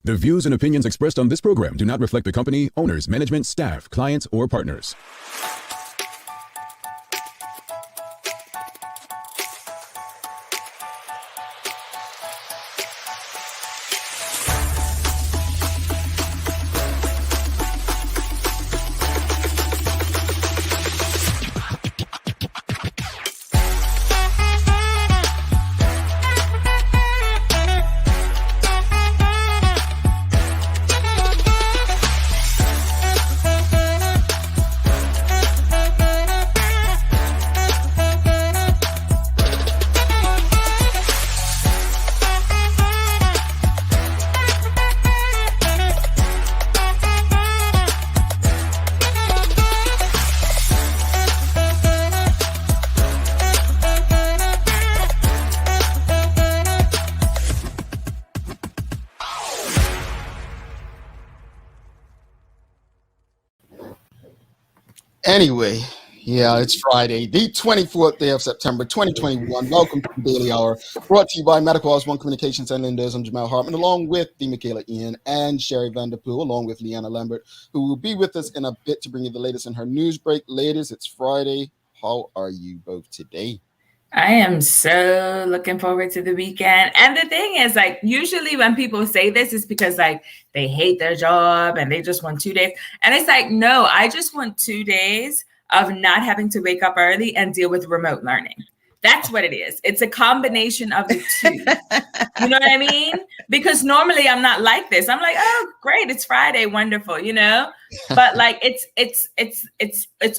The views and opinions expressed on this program do not reflect the company, owners, management, staff, clients, or partners. Anyway, yeah, it's Friday, the 24th day of September, 2021. Welcome to the Daily Hour, brought to you by Medical House One Communications and Lenders. I'm Jamal Hartman, along with the Michaela Ian and Sherry Vanderpool, along with Leanna Lambert, who will be with us in a bit to bring you the latest in her news break. Ladies, it's Friday. How are you both today? I am so looking forward to the weekend. And the thing is, like, usually when people say this, it's because, like, they hate their job and they just want 2 days. And it's like, no, I just want 2 days of not having to wake up early and deal with remote learning. That's what it is. It's a combination of the two. You know what I mean? Because normally I'm not like this. I'm like, oh, great, it's Friday, wonderful, you know? But like it's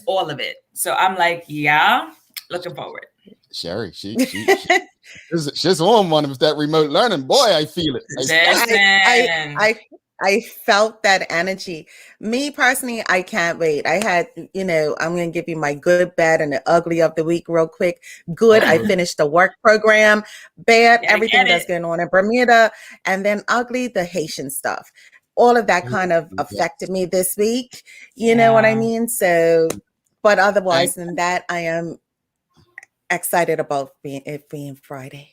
all of it. So I'm like, yeah, looking forward. Sherry, she's on one of that remote learning. Boy, I feel it. I felt that energy. Me personally, I can't wait. I had, I'm going to give you my good, bad, and the ugly of the week real quick. Good, I finished the work program. Bad, everything that's going on in Bermuda. And then ugly, the Haitian stuff. All of that kind of affected me this week. You know what I mean? So, but otherwise than that, I am excited about being Friday.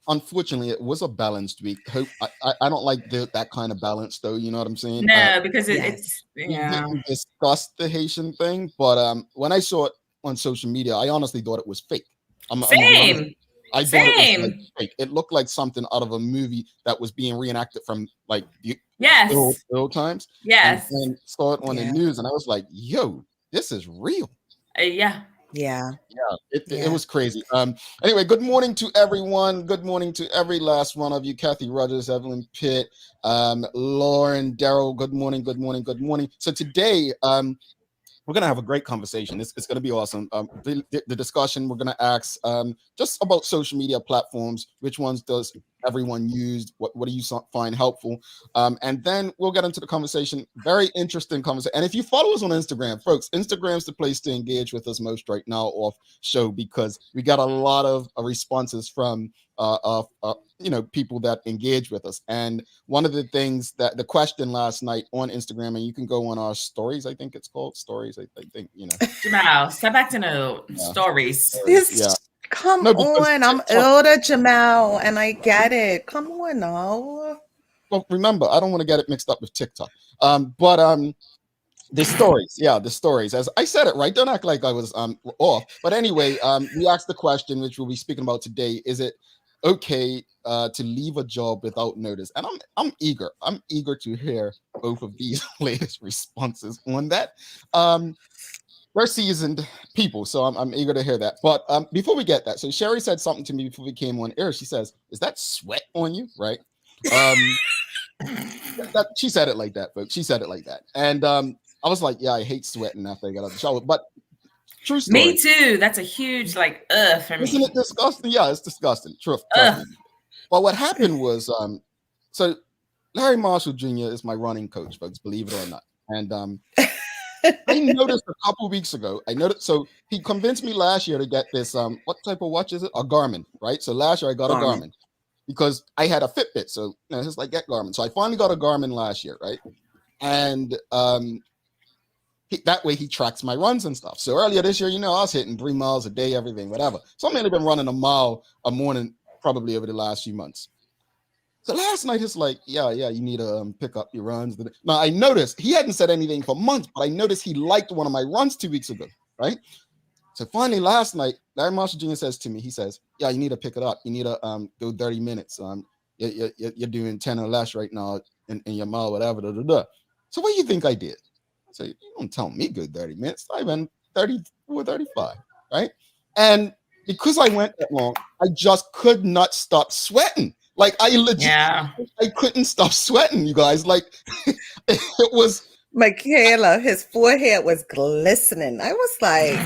Unfortunately, it was a balanced week. I don't like that kind of balance, though. You know what I'm saying? No, because we didn't discuss the Haitian thing, but when I saw it on social media, I honestly thought it was fake. Same. I thought it was like fake. It looked like something out of a movie that was being reenacted from like the old times. Yes. And saw it on the news, and I was like, "Yo, this is real." It was crazy. Anyway, good morning to everyone. Good morning to every last one of you. Kathy Rogers, Evelyn Pitt, Lauren, Daryl. Good morning. So today, we're going to have a great conversation. It's going to be awesome. The discussion, we're going to ask just about social media platforms. Which ones does everyone use? What do you find helpful? And then we'll get into the conversation. Very interesting conversation. And if you follow us on Instagram, folks, Instagram's the place to engage with us most right now off show, because we got a lot of responses from people that engage with us. And one of the things that the question last night on Instagram, and you can go on our stories, I think it's called stories. I think, Jamal, step back to no stories. Come on, I'm older, Jamal, and I get it. Come on now. Well, remember, I don't want to get it mixed up with TikTok. But the stories. As I said it right, don't act like I was off. But anyway, we asked the question, which we'll be speaking about today: is it okay to leave a job without notice? And I'm eager to hear both of these latest responses on that. We're seasoned people, so I'm eager to hear that. But before we get that, so Sherry said something to me before we came on air. She says, "Is that sweat on you?" Right? She said it like that, folks. She said it like that, and I was like, "Yeah, I hate sweating after I get out of the shower." But true story. Me too. That's a huge for me. Isn't it disgusting? Yeah, it's disgusting. True. But what happened was, so Larry Marshall Jr. is my running coach, folks. Believe it or not, and I noticed a couple weeks ago. So he convinced me last year to get this. What type of watch is it? A Garmin, right? So last year I got a Garmin because I had a Fitbit. So it's like get Garmin. So I finally got a Garmin last year, right? And that way he tracks my runs and stuff. So earlier this year, I was hitting 3 miles a day, everything, whatever. So I've only been running a mile a morning probably over the last few months. So last night it's like, yeah, you need to pick up your runs. Now I noticed he hadn't said anything for months, but I noticed he liked one of my runs 2 weeks ago, right? So finally last night, Larry Marshall Jr. says to me, he says, yeah, you need to pick it up. You need to go 30 minutes. You're doing 10 or less right now in your mile, whatever. Da, da, da. So what do you think I did? I said, you don't tell me go 30 minutes. I went 34, 35, right? And because I went that long, I just could not stop sweating. Like I legit, I couldn't stop sweating, you guys. Like it was. Michaela, his forehead was glistening. I was like,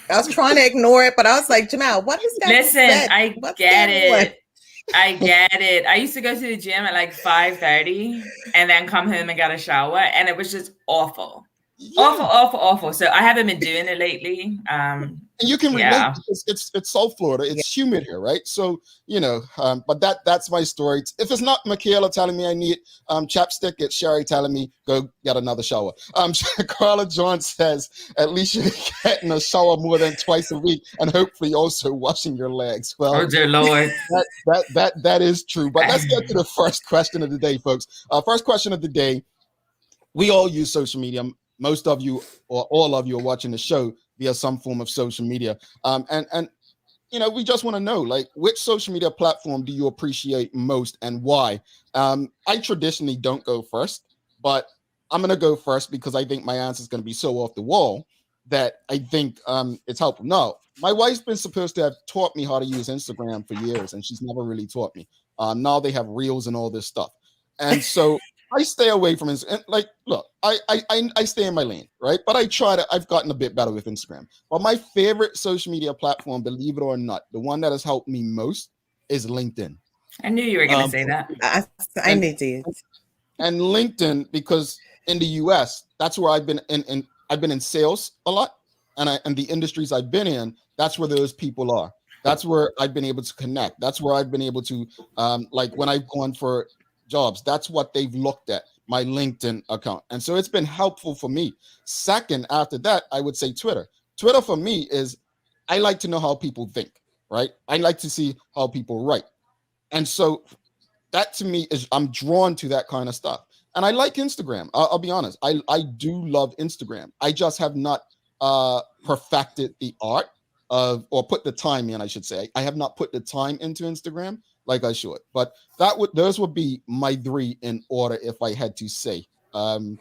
I was trying to ignore it, but I was like, Jamal, what is that? Listen, I get it. I get it. I used to go to the gym at like 5:30 and then come home and get a shower, and it was just awful. Yeah. Awful. So I haven't been doing it lately. And you can relate because it's South Florida. It's humid here, right? So but that's my story. If it's not Michaela telling me I need chapstick, it's Sherry telling me go get another shower. Carla John says at least you're getting a shower more than twice a week, and hopefully also washing your legs. Well, oh dear Lord, that is true. But let's get to the first question of the day, folks. First question of the day. We all use social media. Most of you or all of you are watching the show via some form of social media. And we just want to know, like, which social media platform do you appreciate most and why? I traditionally don't go first, but I'm going to go first because I think my answer is going to be so off the wall that I think it's helpful. No, my wife's been supposed to have taught me how to use Instagram for years, and she's never really taught me. Now they have reels and all this stuff. And so I stay away from Instagram. Like, look, I stay in my lane, right? But I've gotten a bit better with Instagram. But my favorite social media platform, believe it or not, the one that has helped me most is LinkedIn. I knew you were going to say that. I need to. And LinkedIn, because in the US, that's where I've been I've been in sales a lot. And the industries I've been in, that's where those people are. That's where I've been able to connect. That's where I've been able to, like when I've gone for jobs, that's what they've looked at, my LinkedIn account. And so it's been helpful for me. Second, after that, I would say Twitter. Twitter for me is, I like to know how people think, right? I like to see how people write. And so that to me is, I'm drawn to that kind of stuff. And I like Instagram. I'll be honest. I do love Instagram. I just have not perfected the art of, or put the time in, I should say. I have not put the time into Instagram like I should, but those would be my three in order if I had to say. Something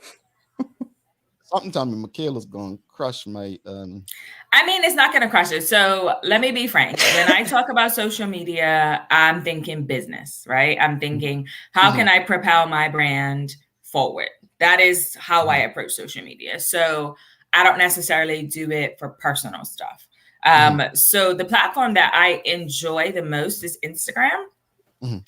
telling me Michaela's going to crush my. I mean, it's not going to crush it. So let me be frank. When I talk about social media, I'm thinking business, right? I'm thinking, how can I propel my brand forward? That is how I approach social media. So I don't necessarily do it for personal stuff. So the platform that I enjoy the most is Instagram.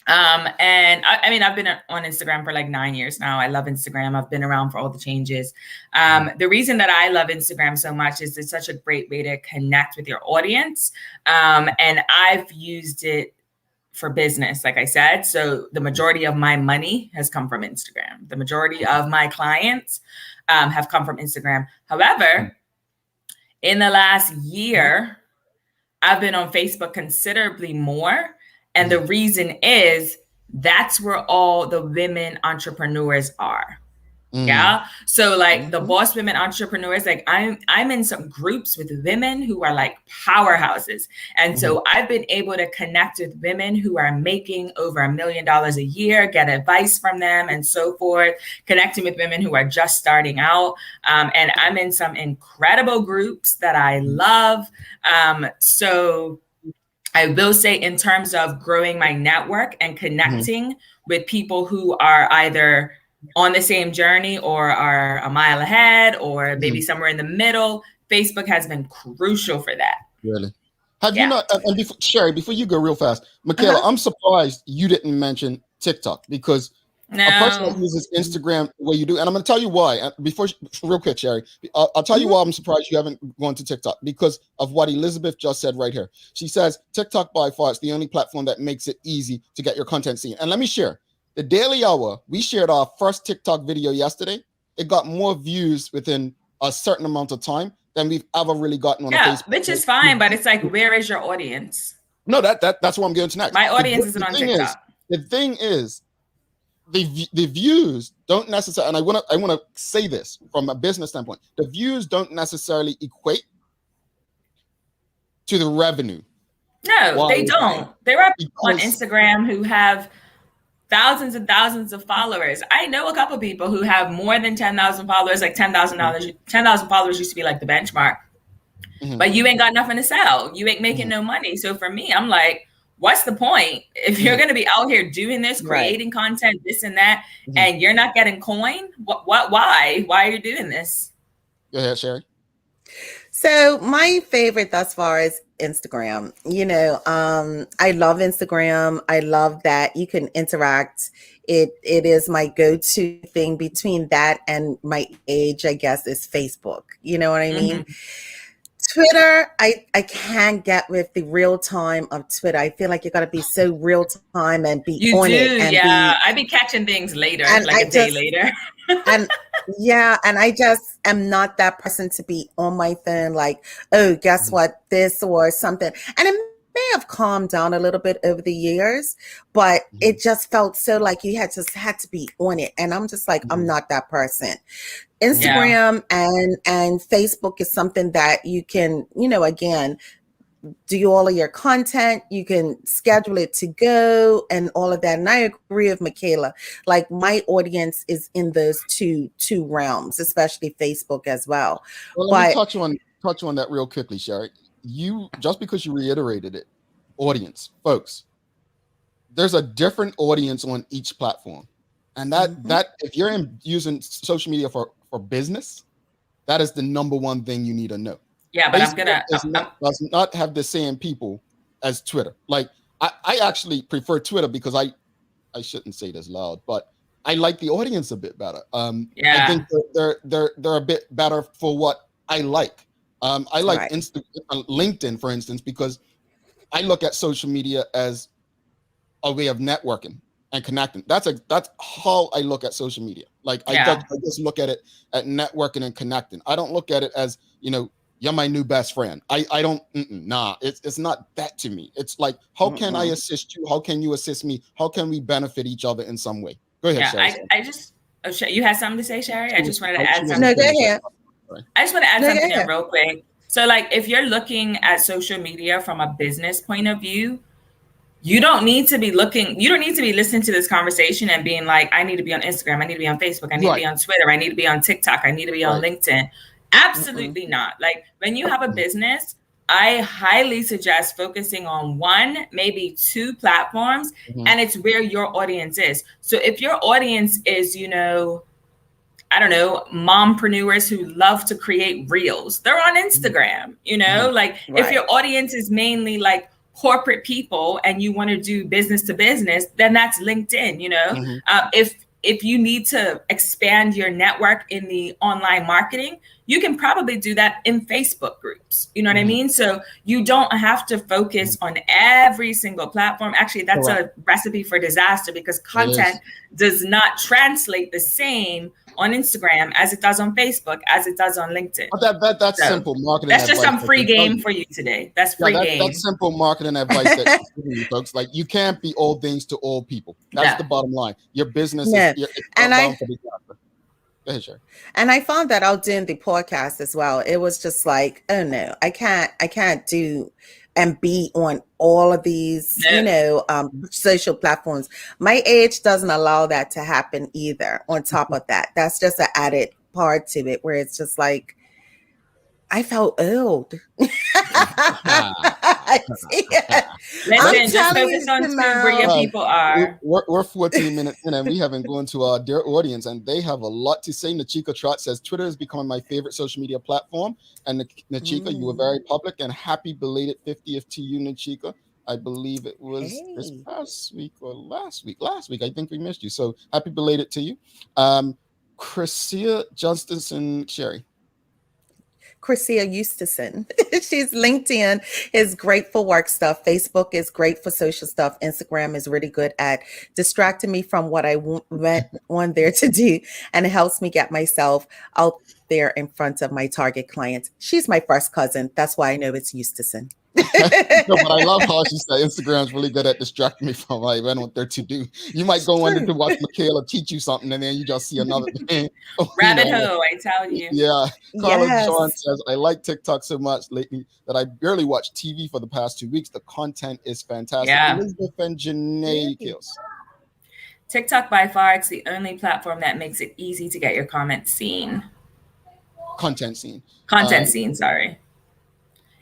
And I mean, I've been on Instagram for like 9 years now. I love Instagram. I've been around for all the changes. The reason that I love Instagram so much is it's such a great way to connect with your audience. And I've used it for business, like I said. So the majority of my money has come from Instagram. The majority of my clients have come from Instagram. However, in the last year, I've been on Facebook considerably more. And the reason is that's where all the women entrepreneurs are. Yeah. So like the boss women entrepreneurs, like I'm in some groups with women who are like powerhouses. And so I've been able to connect with women who are making over $1 million a year, get advice from them and so forth, connecting with women who are just starting out. And I'm in some incredible groups that I love. So I will say in terms of growing my network and connecting with people who are either on the same journey or are a mile ahead or maybe somewhere in the middle, Facebook has been crucial for that. Really? Have you not, and Sherry, before you go real fast, Michaela, I'm surprised you didn't mention TikTok because a person that uses Instagram the way you do, and I'm going to tell you why. Real quick, Sherry, I'll tell you why I'm surprised you haven't gone to TikTok, because of what Elizabeth just said right here. She says TikTok by far is the only platform that makes it easy to get your content seen. And let me share. The Daily Hour, we shared our first TikTok video yesterday. It got more views within a certain amount of time than we've ever really gotten on a Facebook. Which is fine, but it's like, where is your audience? No, that's what I'm going to next. My audience isn't on TikTok. The thing is, the views don't necessarily, and I want to say this from a business standpoint, the views don't necessarily equate to the revenue. No, Why? they don't. There are people on Because Instagram who have thousands and thousands of followers. I know a couple people who have more than 10,000 followers, like $10,000. 10,000 followers used to be like the benchmark. But you ain't got nothing to sell. You ain't making no money. So for me, I'm like, what's the point? If you're going to be out here doing this, creating content, this and that, and you're not getting coin, why? Why are you doing this? Go ahead, Sherry. So my favorite thus far is Instagram. I love Instagram. I love that you can interact. It is my go-to thing. Between that and my age, I guess, is Facebook. You know what I mean? Twitter, I can't get with the real time of Twitter. I feel like you got to be so real time and be on it. And I be catching things later, like a day later. and I just am not that person to be on my phone like, oh, guess what, this or something. And it may have calmed down a little bit over the years, but it just felt so like you had to be on it. And I'm just like, I'm not that person. Instagram and Facebook is something that you can, again, do all of your content. You can schedule it to go and all of that. And I agree with Michaela. Like, my audience is in those two realms, especially Facebook as well. Well, let me touch on that real quickly, Sherry. You, just because you reiterated it, audience, folks, there's a different audience on each platform. And that if you're using social media for business, that is the number one thing you need to know. Yeah, but Facebook does not have the same people as Twitter. Like, I actually prefer Twitter because I shouldn't say this loud, but I like the audience a bit better. I think they're a bit better for what I like. I like LinkedIn, for instance, because I look at social media as a way of networking and connecting. That's how I look at social media. Like, I just look at it at networking and connecting. I don't look at it as, you're my new best friend. I don't, it's not that to me. It's like, how can I assist you? How can you assist me? How can we benefit each other in some way? Go ahead, Sherry. You had something to say, Sherry? I just wanted to add something. No, go ahead. I just want to add something in real quick. So, like, if you're looking at social media from a business point of view, you don't need to be listening to this conversation and being like, I need to be on Instagram, I need to be on Facebook, I need to be on Twitter, I need to be on TikTok, I need to be on LinkedIn. Absolutely not. Like, when you have a business, I highly suggest focusing on one, maybe two platforms, and it's where your audience is. So if your audience is, I don't know, mompreneurs who love to create reels, they're on Instagram, if your audience is mainly like corporate people and you want to do business to business, then that's LinkedIn. If you need to expand your network in the online marketing, you can probably do that in Facebook groups. You know what I mean? So you don't have to focus on every single platform. Actually, that's a recipe for disaster, because content does not translate the same on Instagram as it does on Facebook, as it does on LinkedIn. But that's simple marketing. That's just some free game for you today. That's free game. That's simple marketing advice that you folks. Like, you can't be all things to all people. That's the bottom line. Your business is bound for disaster. Go ahead, Sherry. And I found that out doing the podcast as well. It was just like, oh no, I can't do and be on all of these, social platforms. My age doesn't allow that to happen either. On top of that, that's just an added part to it, where it's just like, I felt old. Listen, just focus on where your people are. We're 14 minutes in, and we haven't gone to our dear audience, and they have a lot to say. Nachika Trot says, Twitter has become my favorite social media platform. And Nachika, you were very public, and happy belated 50th to you, Nachika. I believe it was this past week or last week. Last week, I think we missed you. So happy belated to you. Chrissia Johnston, Sherry. Chrissia Eustason. She's LinkedIn is great for work stuff. Facebook is great for social stuff. Instagram is really good at distracting me from what I went on there to do, and it helps me get myself out there in front of my target clients. She's my first cousin. That's why I know it's Eustason. No, but I love how she said Instagram's really good at distracting me from like what they're to do. You might go under to watch Michaela teach you something, and then you just see another thing. Rabbit hole, I tell you. Yeah. Carla Yes. John says, I like TikTok so much lately that I barely watch TV for the past 2 weeks. The content is fantastic. Yeah. Elizabeth and Janae Kills. TikTok by far is the only platform that makes it easy to get your comments seen. Content seen. Sorry.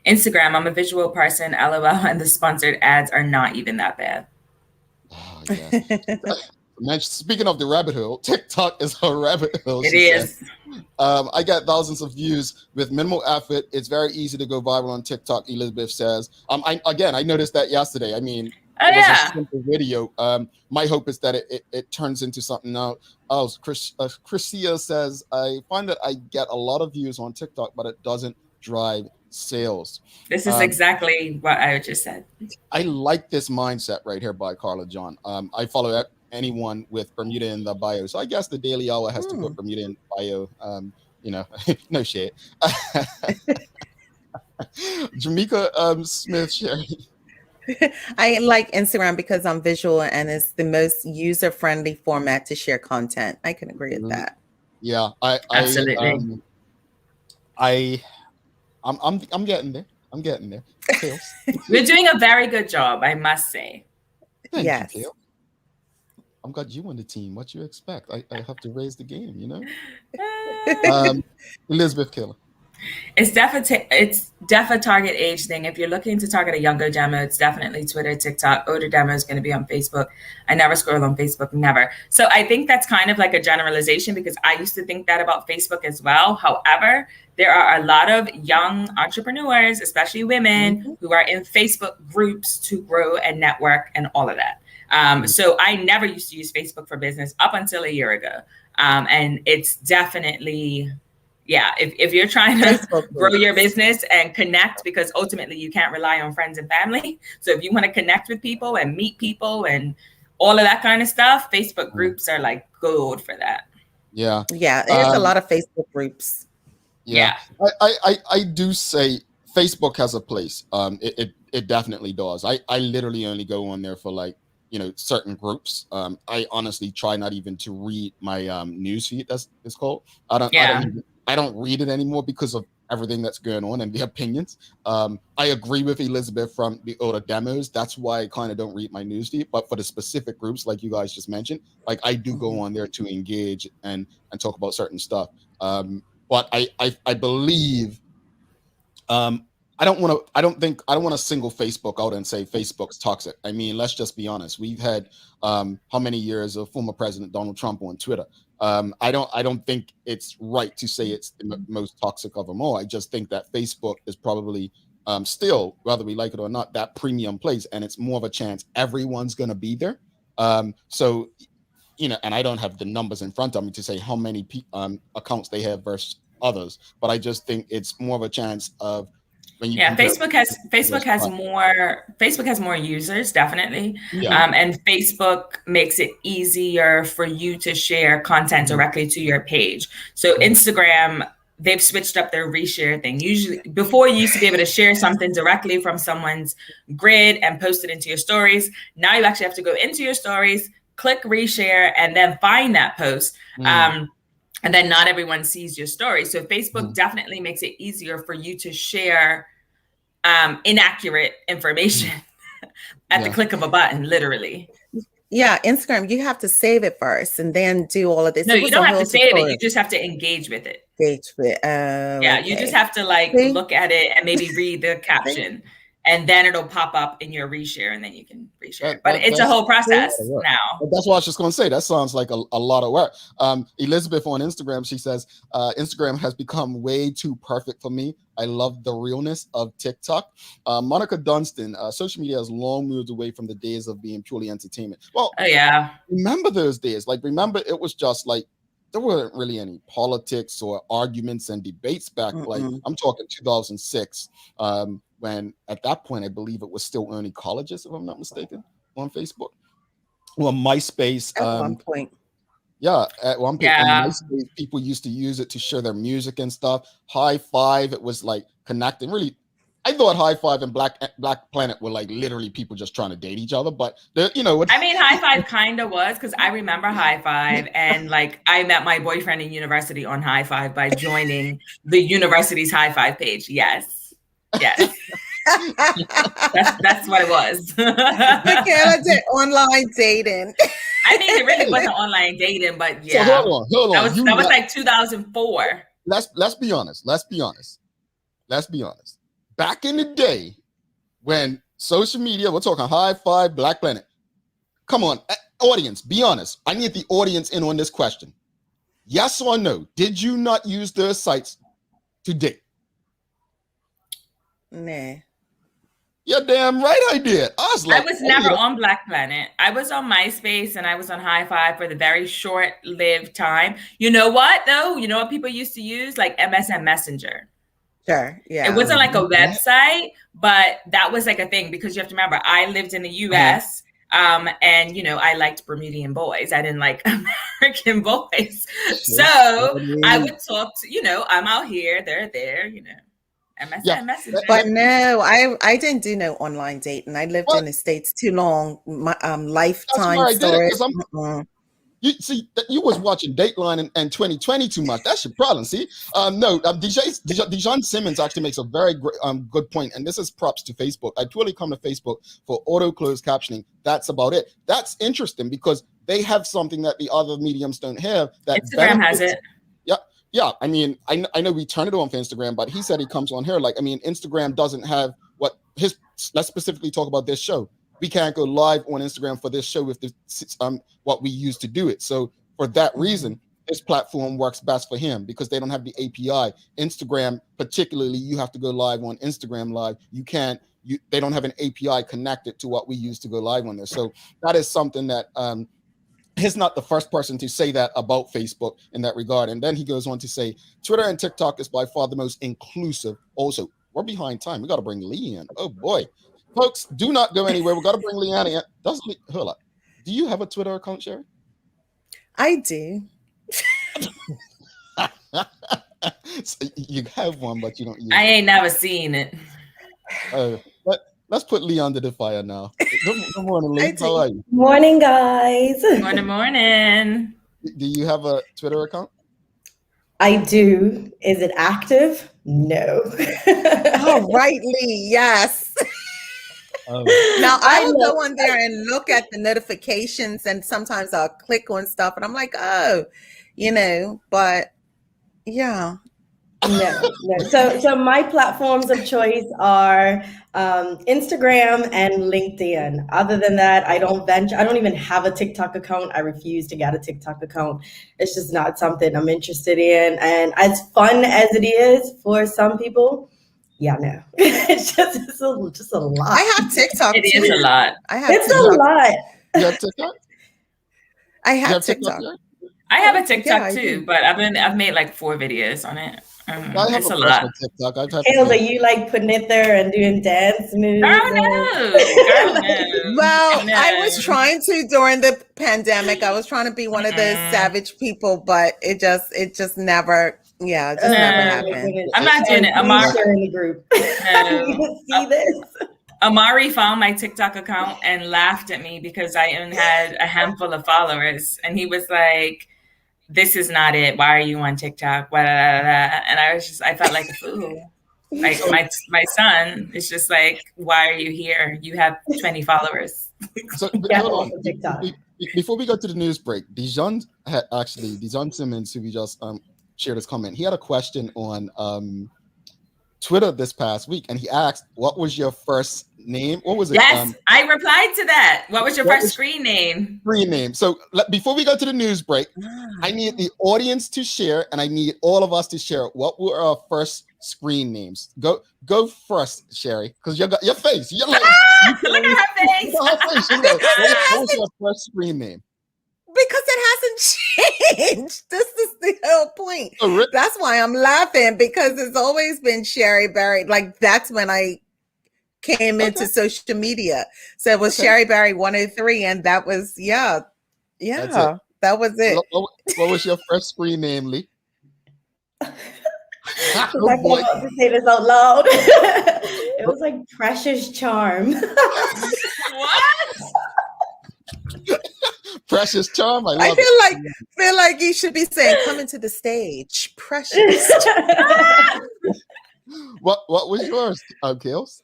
Instagram, I'm a visual person, LOL, and the sponsored ads are not even that bad. Oh, yeah. Speaking of the rabbit hole, TikTok is a rabbit hole. It is. I got thousands of views with minimal effort. It's very easy to go viral on TikTok, Elizabeth says. I noticed that yesterday. I mean, it was a simple video. My hope is that it turns into something else. Oh, Chrisia says, I find that I get a lot of views on TikTok, but it doesn't drive sales. This is exactly what I just said. I like this mindset right here by Carla John. I follow anyone with Bermuda in the bio, so I guess the Daily Hour has to put Bermuda in bio. No shit. Jamaica Smith Sherry. I like Instagram because I'm visual and it's the most user-friendly format to share content. I can agree with that. Yeah, Absolutely. I'm getting there. I'm getting there. You're doing a very good job, I must say. Thank Yes. you, Kale. I'm got you on the team. What you expect? I have to raise the game, you know. Elizabeth Killer. It's definitely a target age thing. If you're looking to target a younger demo, it's definitely Twitter, TikTok. Older demo is going to be on Facebook. I never scroll on Facebook, never. So I think that's kind of like a generalization because I used to think that about Facebook as well. However, there are a lot of young entrepreneurs, especially women, who are in Facebook groups to grow and network and all of that. So I never used to use Facebook for business up until a year ago. And it's definitely... Yeah, if you're trying to grow your business and connect, because ultimately you can't rely on friends and family. So if you want to connect with people and meet people and all of that kind of stuff, Facebook groups are like gold for that. Yeah. Yeah, there's a lot of Facebook groups. Yeah. I do say Facebook has a place. It definitely does. I literally only go on there for like, certain groups. I honestly try not even to read my news feed, that's it's called. I don't read it anymore because of everything that's going on and the opinions. I agree with Elizabeth from the older demos. That's why I kind of don't read my newsfeed. But for the specific groups, like you guys just mentioned, like I do go on there to engage and talk about certain stuff. But I believe I don't want to single Facebook out and say Facebook's toxic. I mean, let's just be honest. We've had how many years of former President Donald Trump on Twitter. I don't think it's right to say it's the most toxic of them all. I just think that Facebook is probably still, whether we like it or not, that premium place, and it's more of a chance everyone's going to be there. So, and I don't have the numbers in front of me to say how many accounts they have versus others, but I just think it's more of a chance of Facebook has more users, definitely. And Facebook makes it easier for you to share content directly to your page. So Instagram, they've switched up their reshare thing. Usually before you used to be able to share something directly from someone's grid and post it into your stories. Now you actually have to go into your stories, click reshare, and then find that post. And then not everyone sees your story. So Facebook definitely makes it easier for you to share inaccurate information at the click of a button, literally. Yeah, Instagram, you have to save it first and then do all of this. No, you don't have to save it. You just have to engage with it. Engage with it. You just have to look at it and maybe read the caption. And then it'll pop up in your reshare, and then you can reshare. But it's a whole process now. That's what I was just going to say. That sounds like a lot of work. Elizabeth on Instagram, she says, Instagram has become way too perfect for me. I love the realness of TikTok. Monica Dunstan, social media has long moved away from the days of being purely entertainment. Well, remember those days. Remember it was just there weren't really any politics or arguments and debates back. I'm talking 2006. When at that point, I believe it was still only colleges, if I'm not mistaken, on Facebook. Well, MySpace. At one point. Yeah, at one point, MySpace, people used to use it to share their music and stuff. High Five, it was connecting. Really, I thought High Five and Black Planet were like literally people just trying to date each other, but you know. I mean, High Five kind of was, because I remember High Five, and like I met my boyfriend in university on High Five by joining the university's High Five page. Yes. That's what it was. Michaela did online dating. I mean, it really wasn't online dating, but yeah. So hold on. That was like 2004. Let's be honest. Back in the day, when social media, we're talking High Five, Black Planet. Come on, audience, be honest. I need the audience in on this question. Yes or no? Did you not use those sites to date? Nah. You're damn right I did. I was never on Black Planet. I was on MySpace and I was on High Five for the very short-lived time. You know what, though? You know what people used to use? Like MSN Messenger. Sure, yeah. It wasn't like a website, but that was like a thing, because you have to remember, I lived in the U.S., and, you know, I liked Bermudian boys. I didn't like American boys. So I would talk to, you know, I'm out here, they're there, you know. MSN Messenger. But no, I didn't do no online dating. I lived in the States too long. My lifetime storage. You see, you was watching Dateline and 2020 too much. That's your problem. See, no, Dijon Simmons actually makes a very good point, and this is props to Facebook. I truly come to Facebook for auto closed captioning. That's about it. That's interesting because they have something that the other mediums don't have. That Instagram has it. Yeah. I mean, I know we turn it on for Instagram, but he said he comes on here. Like, I mean, Instagram doesn't have what his. Let's specifically talk about this show. We can't go live on Instagram for this show with the what we use to do it. So for that reason, this platform works best for him because they don't have the API. Instagram, particularly, you have to go live on Instagram Live. You can't. They don't have an API connected to what we use to go live on there. So that is something that he's not the first person to say that about Facebook in that regard. And then he goes on to say, Twitter and TikTok is by far the most inclusive. Also, we're behind time. We got to bring Lee in. Oh boy. Folks, do not go anywhere. We've got to bring Leanne in. Hold up. Do you have a Twitter account, Sherry? I do. So you have one, but you don't use it. I ain't never seen it. Let's put Lee under the fire now. Good morning, Lee. How are you? Morning, guys. Morning. Do you have a Twitter account? I do. Is it active? No. Oh, right, Lee. Yes. Now I will go on there and look at the notifications, and sometimes I'll click on stuff and I'm like, oh, you know, but yeah. No. So my platforms of choice are Instagram and LinkedIn. Other than that, I don't venture. I don't even have a TikTok account. I refuse to get a TikTok account. It's just not something I'm interested in. And as fun as it is for some people, yeah, no. It's just a lot. I have TikTok. It is a lot. It's a lot. You have TikTok? I have TikTok. I have a TikTok too, but I've made like 4 videos on it. It's a lot. TikTok. Kales, are you like putting it there and doing dance moves? Girl, no. Well, I was trying to during the pandemic. I was trying to be one of those savage people, but it just never. Yeah, it just never happened. I'm not doing it. Amari in the group. See this? Amari found my TikTok account and laughed at me because I only had a handful of followers, and he was like, "This is not it. Why are you on TikTok?" Blah, blah, blah, blah. And I felt like a fool. Like my son is just like, "Why are you here? You have 20 followers." So hold on. TikTok. Before we go to the news break, Dijon Simmons, who we just shared his comment, he had a question on Twitter this past week, and he asked, "What was your first name? What was it?" Yes, I replied to that. What was your first screen name? Screen name. So before we go to the news break, I need the audience to share, and I need all of us to share what were our first screen names. Go first, Sherry, because you got your face. You're like, look at her face. What was your first screen name? Because it hasn't changed. This is the whole point. That's why I'm laughing, because it's always been Sherry Berry. Like, that's when I came into social media. So it was Sherry Berry 103, and that was that was it. What was your first screen name, Lee? Because Oh I boy. forgot to say this out loud. It was like Precious Charm. What? Precious Charm. I love I it. feel like you should be saying, "Coming to the stage, Precious." What was yours, Kales?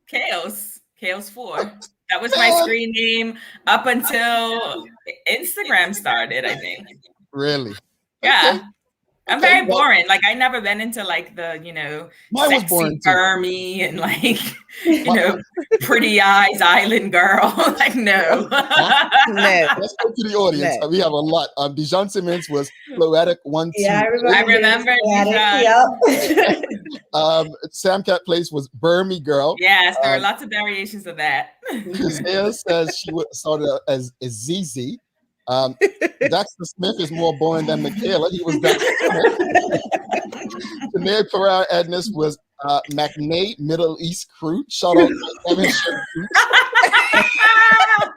Chaos 4. That was my screen name up until Instagram started, I think. Really? Yeah. Okay. I'm Okay, very well, boring. Like I never been into like the, mine was sexy boring too. Burmy and like, pretty eyes island girl. Like no. No, Let's go to the audience. no. We have a lot. Dijon Simmons was Poetic 1, 2. Yeah, I remember. Dijon. Yep. Sam Cat Place was Burmy Girl. Yes, there are lots of variations of that. Kazea says she started out as ZZ. Dexter Smith is more boring than Michaela. He was Dexter Smith. Janae Pereira Edness was McNay Middle East Crew. Shout out to Evan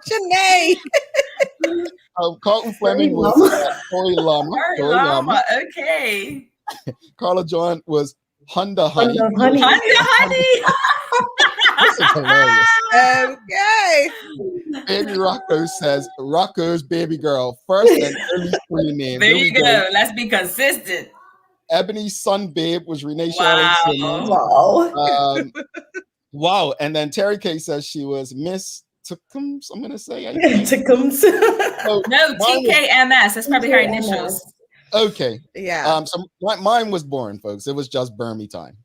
Janae. Carlton Fleming was Tori Lama. Llama. Okay. Carla John was Honda Honey. Honey. This is hilarious. Okay. Baby Rocco says Rocco's baby girl. First and early screen name. There Here you we go. Let's be consistent. Ebony Sun Babe was Renee Wow. Charlotte Simmons. Wow. Wow. And then Terry K says she was Miss Tukums, I'm going to say. Tickums. So No, mine was- TKMS. That's probably her TKMS. initials. Okay. Yeah. So mine was boring, folks. It was just Burmy time.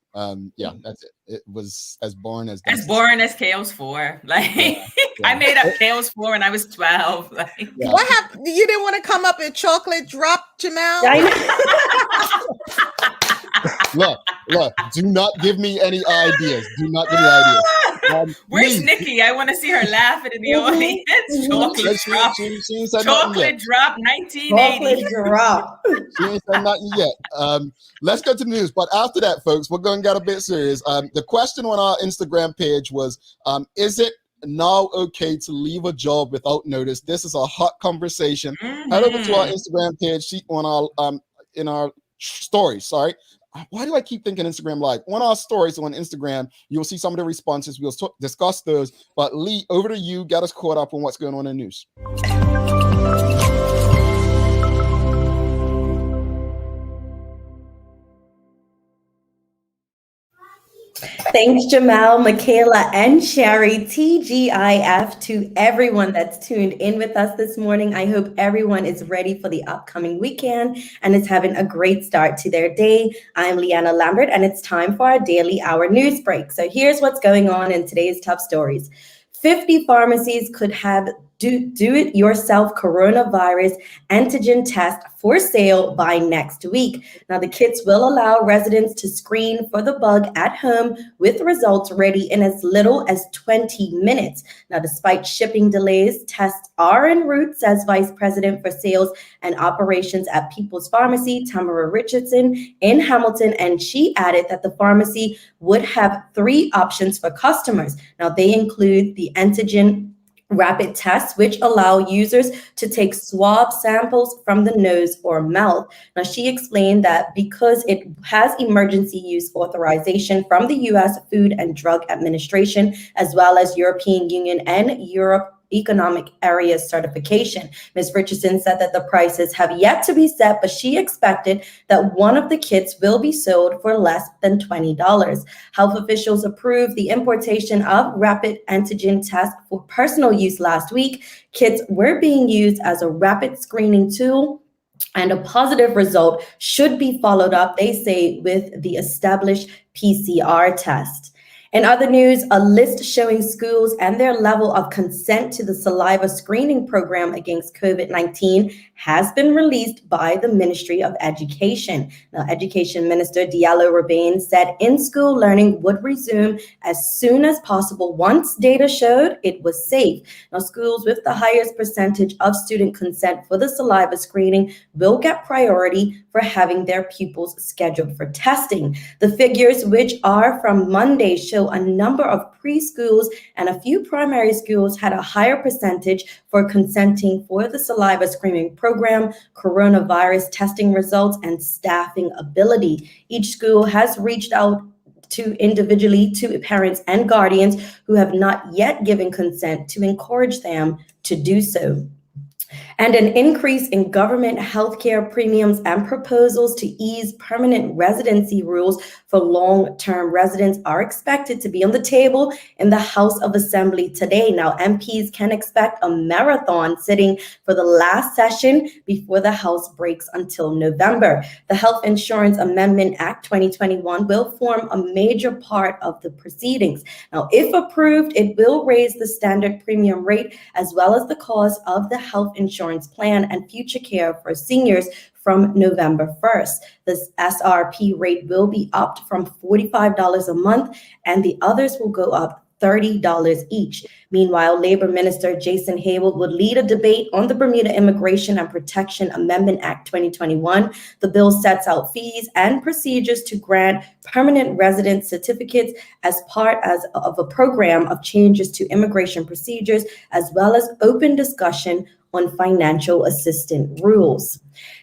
Yeah, that's it. It was as boring as As boring as Chaos 4. Like I made up Chaos 4 when I was 12. Like Yeah. What happened? You didn't want to come up with chocolate drop, Jamal? Look, do not give me any ideas. Do not give me ideas. where's me. Nikki? I want to see her laughing in the audience. Chocolate drop. She ain't said nothing yet. Chocolate drop 1980. Chocolate drop. She ain't said nothing yet. Let's go to the news. But after that, folks, we're going to get a bit serious. The question on our Instagram page was, is it now okay to leave a job without notice? This is a hot conversation. Head over to our Instagram page on our in our story. Sorry. Why do I keep thinking Instagram Live? On our stories on Instagram, you'll see some of the responses. We'll discuss those. But Lee, over to you. Get us caught up on what's going on in the news. Thanks, Jamal, Michaela, and Sherry. TGIF to everyone that's tuned in with us this morning. I hope everyone is ready for the upcoming weekend and is having a great start to their day. I'm Leanna Lambert, and it's time for our daily hour news break. So here's what's going on in today's top stories. 50 pharmacies could have do-it-yourself coronavirus antigen test for sale by next week. Now, the kits will allow residents to screen for the bug at home with results ready in as little as 20 minutes. Now, despite shipping delays, tests are en route, says Vice President for Sales and Operations at People's Pharmacy, Tamara Richardson, in Hamilton, and she added that the pharmacy would have 3 options for customers. Now, they include the antigen rapid tests, which allow users to take swab samples from the nose or mouth. Now, she explained that because it has emergency use authorization from the U.S. Food and Drug Administration, as well as European Union and Europe Economic Area certification. Ms. Richardson said that the prices have yet to be set, but she expected that one of the kits will be sold for less than $20. Health officials approved the importation of rapid antigen tests for personal use last week. Kits were being used as a rapid screening tool, and a positive result should be followed up, they say, with the established PCR test. In other news, a list showing schools and their level of consent to the saliva screening program against COVID-19 has been released by the Ministry of Education. Now, Education Minister Diallo Rabane said in-school learning would resume as soon as possible once data showed it was safe. Now, schools with the highest percentage of student consent for the saliva screening will get priority for having their pupils scheduled for testing. The figures, which are from Monday, show though a number of preschools and a few primary schools had a higher percentage for consenting for the saliva screening program, coronavirus testing results, and staffing ability. Each school has reached out to individually to parents and guardians who have not yet given consent to encourage them to do so. And an increase in government healthcare premiums and proposals to ease permanent residency rules for long-term residents are expected to be on the table in the House of Assembly today. Now, MPs can expect a marathon sitting for the last session before the House breaks until November. The Health Insurance Amendment Act 2021 will form a major part of the proceedings. Now, if approved, it will raise the standard premium rate as well as the cost of the health insurance plan and future care for seniors from November 1st. The SRP rate will be upped from $45 a month, and the others will go up $30 each. Meanwhile, Labor Minister Jason Haywood would lead a debate on the Bermuda Immigration and Protection Amendment Act 2021. The bill sets out fees and procedures to grant permanent resident certificates as part of a program of changes to immigration procedures, as well as open discussion on financial assistance rules.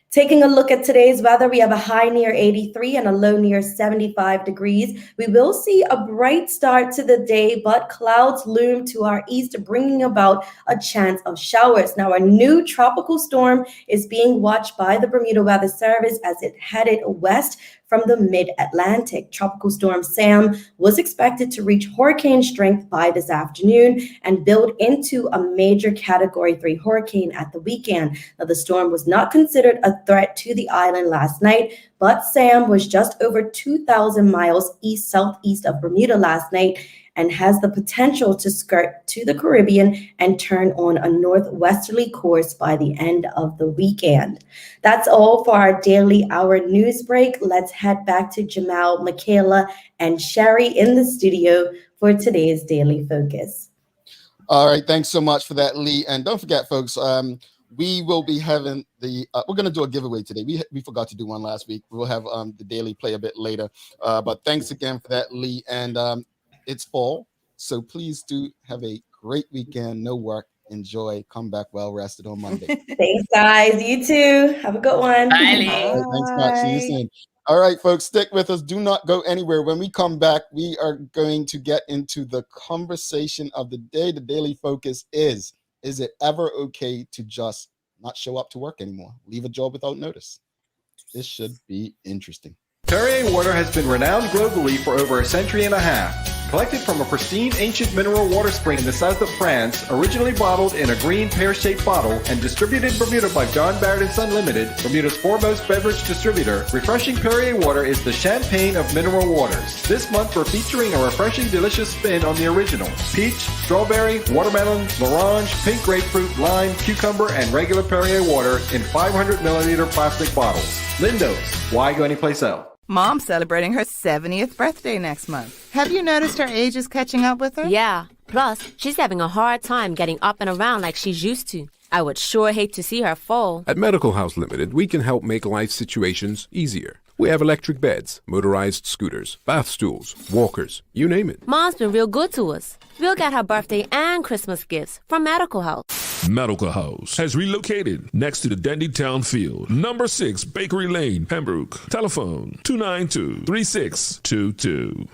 Taking a look at today's weather, we have a high near 83 and a low near 75 degrees. We will see a bright start to the day, but clouds loom to our east, bringing about a chance of showers. Now, a new tropical storm is being watched by the Bermuda Weather Service as it headed west from the mid-Atlantic. Tropical Storm Sam was expected to reach hurricane strength by this afternoon and build into a major Category 3 hurricane at the weekend. Now, the storm was not considered a threat to the island last night, but Sam was just over 2,000 miles east-southeast of Bermuda last night and has the potential to skirt to the Caribbean and turn on a northwesterly course by the end of the weekend. That's all for our daily hour news break. Let's head back to Jamal, Michaela, and Sherry in the studio for today's Daily Focus. All right, thanks so much for that, Lee. And don't forget, folks, we will be having we're going to do a giveaway today. We forgot to do one last week. We'll have the daily play a bit later. But thanks again for that, Lee. And it's fall, so please do have a great weekend. No work. Enjoy. Come back well rested on Monday. Thanks, guys. You too. Have a good one. Bye, Lee. Right, thanks much. See you soon. All right, folks, stick with us. Do not go anywhere. When we come back, we are going to get into the conversation of the day. The daily focus is it ever okay to just not show up to work anymore? Leave a job without notice. This should be interesting. Perrier water has been renowned globally for over a century and a half. Collected from a pristine ancient mineral water spring in the south of France, originally bottled in a green pear-shaped bottle and distributed in Bermuda by John Barrett & Son Limited, Bermuda's foremost beverage distributor, refreshing Perrier water is the champagne of mineral waters. This month we're featuring a refreshing, delicious spin on the original. Peach, strawberry, watermelon, l'orange, pink grapefruit, lime, cucumber, and regular Perrier water in 500 milliliter plastic bottles. Lindo's, why go anyplace else? Mom's celebrating her 70th birthday next month. Have you noticed her age is catching up with her? Yeah. Plus, she's having a hard time getting up and around like she's used to. I would sure hate to see her fall. At Medical House Limited, we can help make life situations easier. We have electric beds, motorized scooters, bath stools, walkers, you name it. Mom's been real good to us. We'll get her birthday and Christmas gifts from Medical House. Medical House has relocated next to the Dandytown Field, number 6 Bakery Lane, Pembroke. Telephone 292-3622.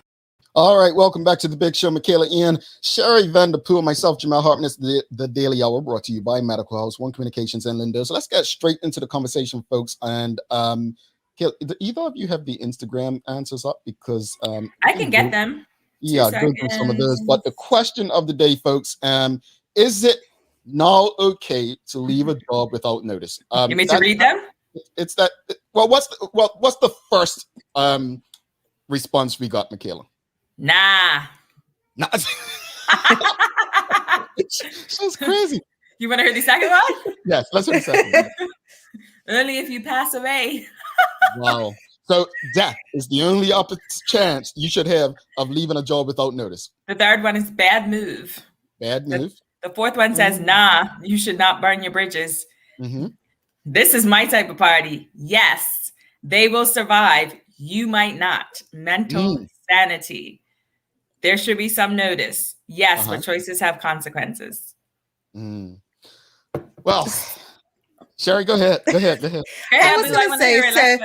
All right, welcome back to the Big Show. Michaela Ian, Sherry Vanderpool, myself, Jamal Hartman. The Daily Hour brought to you by Medical House, One Communications, and Lindo. So let's get straight into the conversation, folks. And either of you have the Instagram answers up? Because I can get them. Yeah, go through some of those. But the question of the day, folks, is it now okay to leave a job without notice? You mean to read them? It's that. Well, what's the first response we got, Michaela? Nah. She's crazy. You want to hear the second one? Yes, let's hear the second one. Only if you pass away. Wow. So death is the only chance you should have of leaving a job without notice. The third one is bad move. Bad move. The fourth one says, nah, you should not burn your bridges. Mm-hmm. This is my type of party. Yes, they will survive. You might not. Mental sanity. there should be some notice. Yes, but choices have consequences. Well, Sherry, go ahead. I was going to say,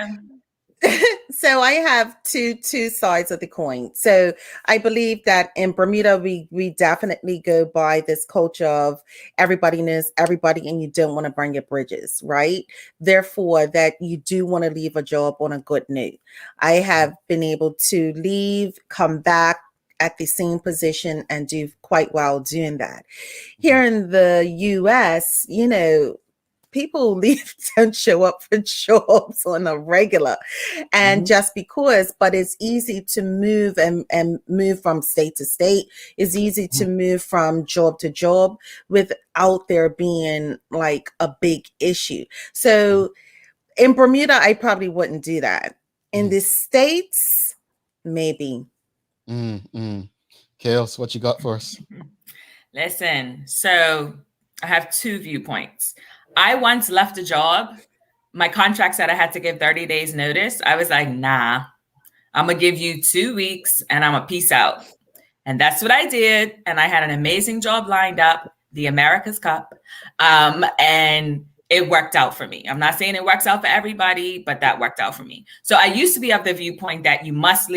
so I have two sides of the coin. So I believe that in Bermuda, we definitely go by this culture of everybody knows everybody and you don't want to burn your bridges, right? Therefore, that you do want to leave a job on a good note. I have been able to leave, come back at the same position and do quite well doing that. Here in the US, you know, people leave, don't show up for jobs on a regular, and just because, but it's easy to move and move from state to state. It's easy to move from job to job without there being like a big issue. So in Bermuda, I probably wouldn't do that. In the States, maybe. Kales, what you got for us? Listen, so I have two viewpoints. I once left a job. My contract said I had to give 30 days notice. I was like, nah, I'm going to give you 2 weeks and I'm going to peace out. And that's what I did. And I had an amazing job lined up, the America's Cup. And it worked out for me. I'm not saying it works out for everybody, but that worked out for me. So I used to be of the viewpoint that you must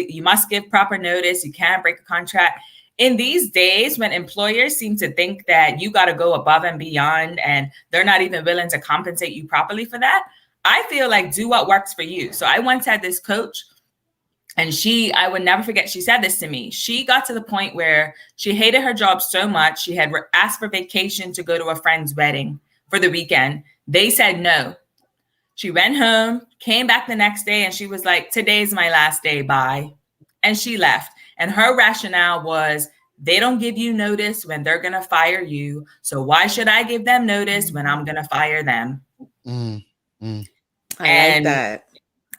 give proper notice. You can't break a contract. In these days, when employers seem to think that you got to go above and beyond and they're not even willing to compensate you properly for that, I feel like do what works for you. So I once had this coach, and I would never forget, she said this to me. She got to the point where she hated her job so much. She had asked for vacation to go to a friend's wedding for the weekend. They said no. She went home, came back the next day, and she was like, today's my last day, bye. And she left. And her rationale was, they don't give you notice when they're going to fire you. So why should I give them notice when I'm going to fire them? I like that.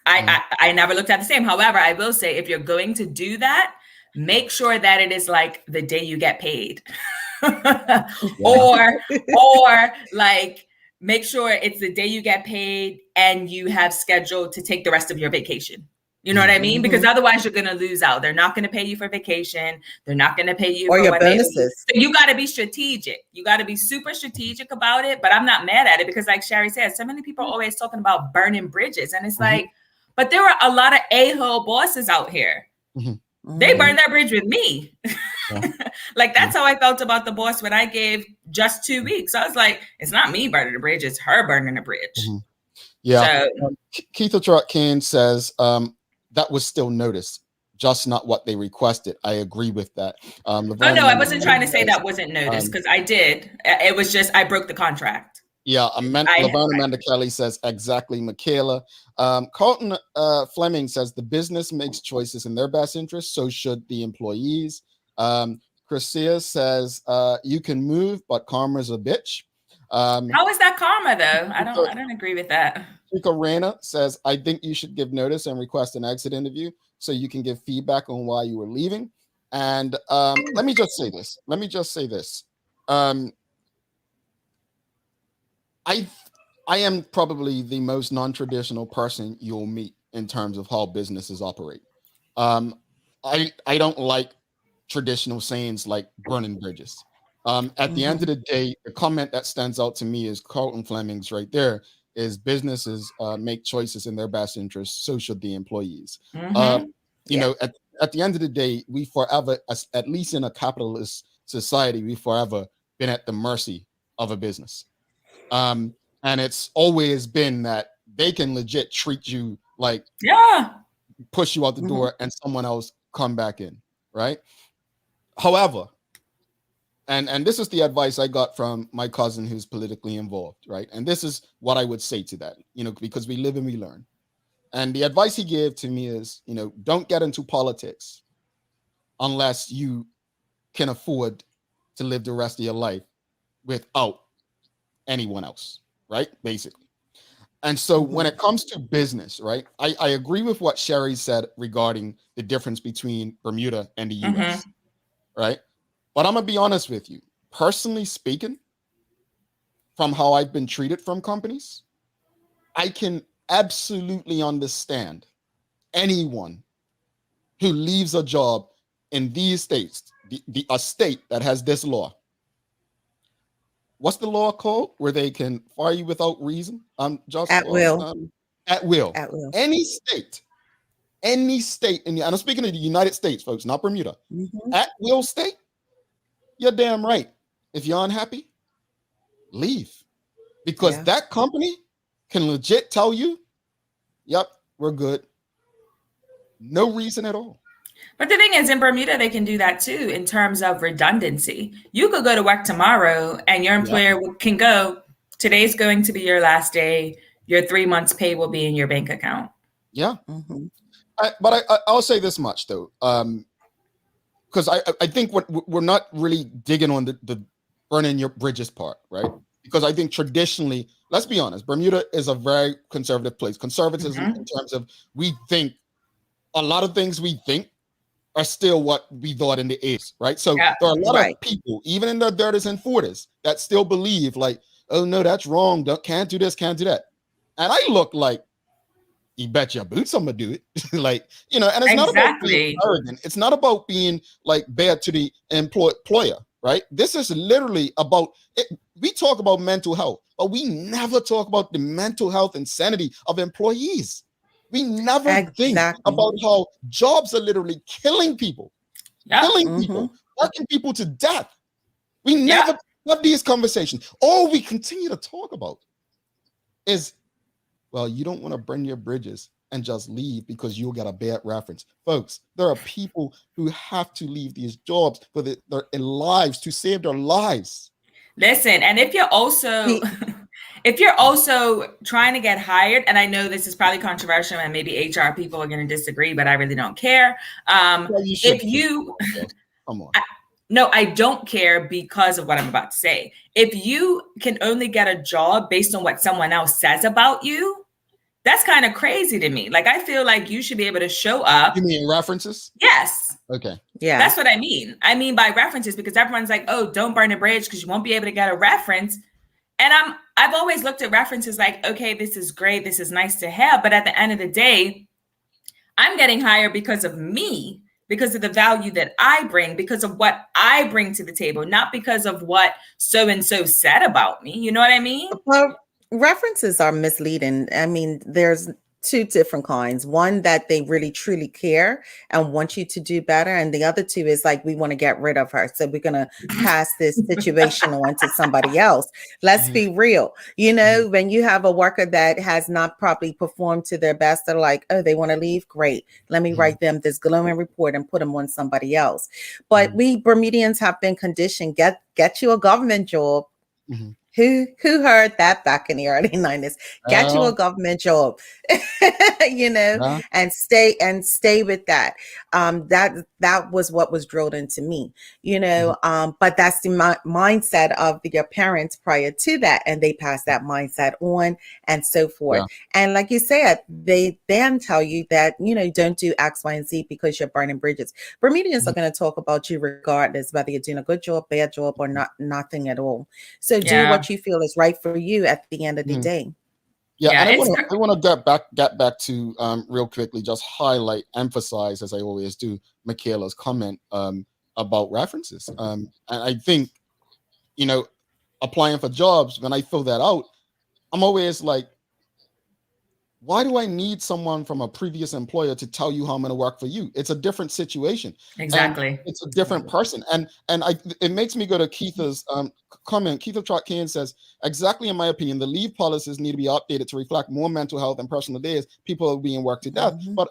I never looked at the same. However, I will say, if you're going to do that, make sure that it is like the day you get paid. or like make sure it's the day you get paid and you have scheduled to take the rest of your vacation. You know what I mean? Because otherwise you're going to lose out. They're not going to pay you for vacation. They're not going to pay you or for your bonuses. So you got to be strategic. You got to be super strategic about it. But I'm not mad at it because, like Sherry said, so many people are always talking about burning bridges. And it's like, but there are a lot of a-hole bosses out here. They burned their bridge with me. Like, that's how I felt about the boss when I gave just 2 weeks. I was like, it's not me burning the bridge. It's her burning the bridge. Yeah. So, Keith O'Trot-Kane says, that was still noticed, just not what they requested. I agree with that. Oh, no, I wasn't trying to say that wasn't noticed because I did. It was just I broke the contract. Yeah, Laverne Amanda Kelly says exactly, Michaela. Carlton Fleming says the business makes choices in their best interest, so should the employees. Chrisia says you can move, but karma's a bitch. How is that karma though? I don't agree with that. Chico Reyna says, I think you should give notice and request an exit interview so you can give feedback on why you were leaving. And let me just say this. I am probably the most non-traditional person you'll meet in terms of how businesses operate. I don't like traditional sayings like burning bridges. At the end of the day, the comment that stands out to me is Carlton Fleming's right there, is businesses make choices in their best interest, so should the employees. You know, at the end of the day, we forever, at least in a capitalist society, we forever been at the mercy of a business. And it's always been that they can legit treat you like, push you out the door and someone else come back in, right? However, and this is the advice I got from my cousin who's politically involved, right? And this is what I would say to that, you know, because we live and we learn. And the advice he gave to me is, you know, don't get into politics unless you can afford to live the rest of your life without anyone else, right? Basically. And so when it comes to business, right, I agree with what Sherry said regarding the difference between Bermuda and the US, right? But I'm going to be honest with you. Personally speaking, from how I've been treated from companies, I can absolutely understand anyone who leaves a job in these states, a state that has this law, what's the law called where they can fire you without reason? At will. At will. At will. Any state and I'm speaking of the United States, folks, not Bermuda. At will state, you're damn right. If you're unhappy, leave. Because that company can legit tell you, yep, we're good. No reason at all. But the thing is, in Bermuda, they can do that too in terms of redundancy. You could go to work tomorrow and your employer can go, today's going to be your last day. Your 3 months pay will be in your bank account. Yeah. But I'll say this much, though, because I think we're not really digging on the burning your bridges part, right? Because I think traditionally, let's be honest, Bermuda is a very conservative place. Conservatism in terms of we think a lot of things we think are still what we thought in the 80s, right? So there are a lot of people, even in their 30s and 40s, that still believe like, oh no, that's wrong. Can't do this, can't do that. And I look like, you bet your boots I'm gonna do it. Like, you know, and it's not about being arrogant. It's not about being like bad to the employer, right? This is literally about it. We talk about mental health, but we never talk about the mental health and sanity of employees. We never think about how jobs are literally killing people, people, working people to death. We never have these conversations. All we continue to talk about is, well, you don't want to burn your bridges and just leave because you'll get a bad reference. Folks, there are people who have to leave these jobs for their lives, to save their lives. Listen, and if you're also trying to get hired, and I know this is probably controversial and maybe HR people are going to disagree, but I really don't care. Come on. No, I don't care because of what I'm about to say. If you can only get a job based on what someone else says about you, that's kind of crazy to me. Like, I feel like you should be able to show up. You mean references? Yes. Okay. Yeah. That's what I mean. I mean by references, because everyone's like, oh, don't burn a bridge because you won't be able to get a reference. And I've always looked at references like, okay, this is great. This is nice to have. But at the end of the day, I'm getting hired because of me, because of the value that I bring, because of what I bring to the table, not because of what so-and-so said about me. You know what I mean? Well, references are misleading. I mean, there's two different kinds. One that they really truly care and want you to do better. And the other two is like, we want to get rid of her. So we're going to pass this situation on to somebody else. Let's be real. You know, when you have a worker that has not properly performed to their best, they're like, oh, they want to leave. Great. Let me write them this glowing report and put them on somebody else. But we Bermudians have been conditioned, get you a government job. Who heard that back in the early 90s? Get you a government job, you know, and stay with that. That was what was drilled into me, you know. But that's the mindset of your parents prior to that, and they pass that mindset on and so forth. And like you said, they then tell you that, you know, don't do X, Y, and Z because you're burning bridges. Bermudians are going to talk about you regardless, whether you're doing a good job, bad job, or nothing at all. So do what you feel is right for you at the end of the day. And I want to get back to real quickly, just highlight, emphasize, as I always do, Michaela's comment about references. And I think, you know, applying for jobs, when I fill that out, I'm always like, why do I need someone from a previous employer to tell you how I'm going to work for you? It's a different situation. Exactly. And it's a different person. And it makes me go to Keitha's comment. Keitha Trotkin says, exactly in my opinion, the leave policies need to be updated to reflect more mental health and personal days. People are being worked to death. But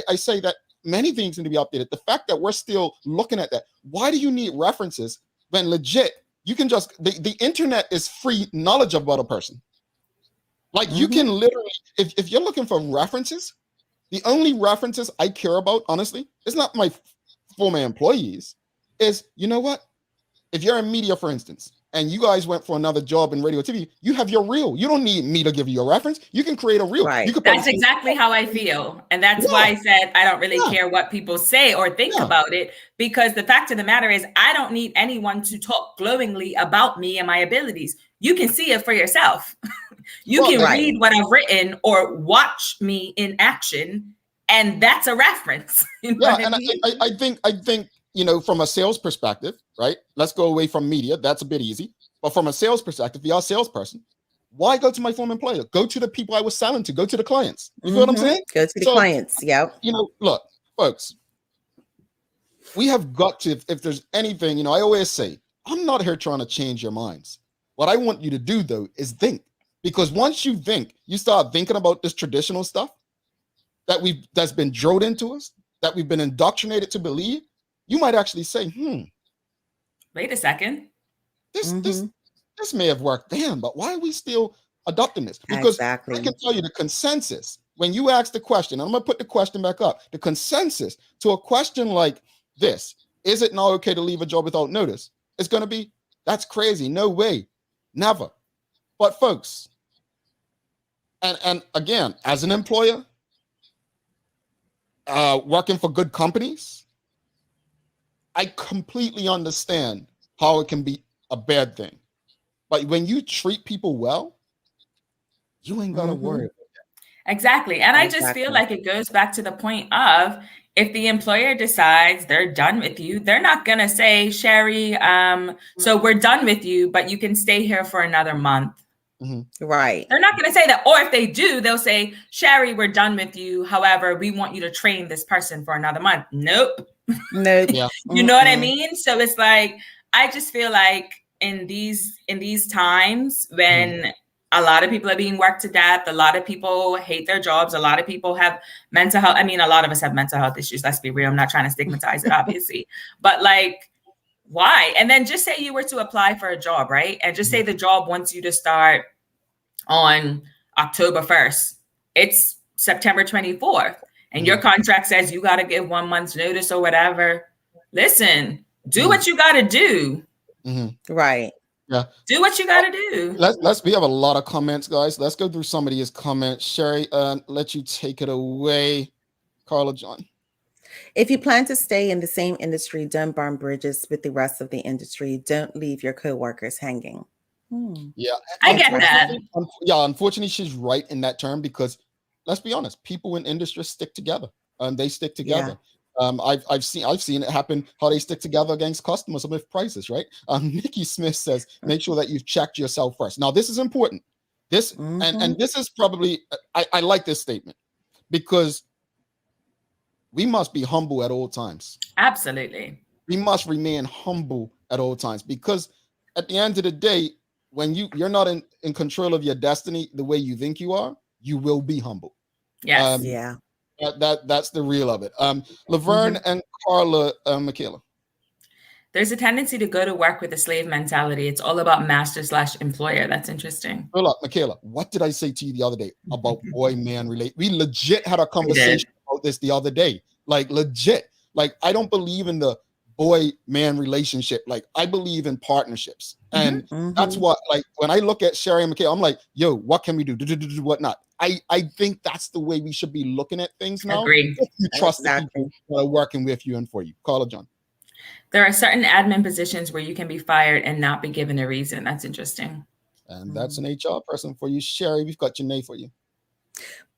I say that many things need to be updated. The fact that we're still looking at that, why do you need references when legit, you can just, the internet is free knowledge about a person. Like you can literally, if you're looking for references, the only references I care about, honestly, it's not my former employees, is, you know what? If you're in media, for instance, and you guys went for another job in radio TV, you have your reel. You don't need me to give you a reference. You can create a reel. Right. That's exactly how I feel. And that's why I said I don't really care what people say or think about it, because the fact of the matter is I don't need anyone to talk glowingly about me and my abilities. You can see it for yourself. You can read what I've written or watch me in action, and that's a reference. You know and I think from a sales perspective, right? Let's go away from media. That's a bit easy. But from a sales perspective, if you're a salesperson, why go to my former employer? Go to the people I was selling to. Go to the clients. You feel what I'm saying? Go to the clients. Yep. Look, folks, we have got to, if there's anything, I always say, I'm not here trying to change your minds. What I want you to do, though, is think. Because once you think, you start thinking about this traditional stuff that's been drilled into us, that we've been indoctrinated to believe, you might actually say, wait a second. This may have worked then, but why are we still adopting this? Because I can tell you the consensus, when you ask the question, and I'm going to put the question back up, the consensus to a question like this, is it now okay to leave a job without notice? It's going to be, that's crazy. No way. Never. But folks, and again, as an employer, working for good companies, I completely understand how it can be a bad thing. But when you treat people well, you ain't got to worry about that. Exactly. And I just feel like it goes back to the point of, if the employer decides they're done with you, they're not going to say, Sherry, so we're done with you, but you can stay here for another month. Right. They're not going to say that. Or if they do, they'll say, Sherry, we're done with you. However, we want you to train this person for another month. Nope. Nope. Yeah. You know what I mean? So it's like, I just feel like in these times when a lot of people are being worked to death, a lot of people hate their jobs, a lot of people have mental health. I mean, a lot of us have mental health issues. Let's be real. I'm not trying to stigmatize it, obviously. But like, why? And then just say you were to apply for a job, right? And just say the job wants you to start on October 1st. It's September 24th. And your contract says you got to give 1 month's notice or whatever. Listen, do what you got to do. Right. Yeah. Do what you got to do. We have a lot of comments, guys. Let's go through some of these comments. Sherry, let you take it away. Carla John. If you plan to stay in the same industry, don't burn bridges with the rest of the industry. Don't leave your coworkers hanging. Yeah. I get that. Unfortunately, she's right in that term, because let's be honest, people in industry stick together. They stick together. I've seen it happen, how they stick together against customers with prices, right? Nikki Smith says, make sure that you've checked yourself first. Now, this is important. And this is probably, I like this statement, because we must be humble at all times. Absolutely. We must remain humble at all times, because at the end of the day, when you're not in control of your destiny the way you think you are, you will be humble. Yes. That's the real of it. Laverne and Carla, Michaela. There's a tendency to go to work with a slave mentality. It's all about master/employer. That's interesting. Hold up, Michaela. What did I say to you the other day about boy-man relate? We legit had a conversation about this the other day. Like legit. Like, I don't believe in the boy-man relationship. Like, I believe in partnerships. And that's what, like, when I look at Sherry and Michaela, I'm like, yo, what can we do? Whatnot. I think that's the way we should be looking at things now. Agree. If you trust the people who are working with you and for you. Carla John. There are certain admin positions where you can be fired and not be given a reason. That's interesting. And that's an HR person for you. Sherry, we've got Janae for you.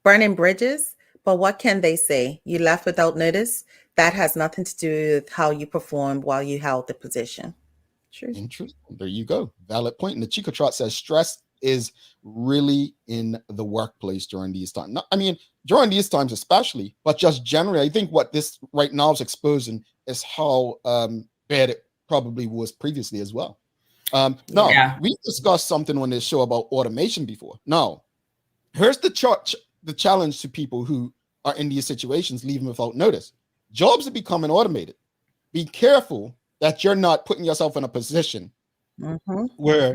Burning bridges, but what can they say? You left without notice. That has nothing to do with how you performed while you held the position. True. There you go. Valid point. And the Chica Trot says stress is really in the workplace during these times. I mean, during these times especially, but just generally, I think what this right now is exposing is how bad it probably was previously as well. We discussed something on this show about automation before. Now, here's the challenge to people who are in these situations, leaving without notice. Jobs are becoming automated. Be careful that you're not putting yourself in a position where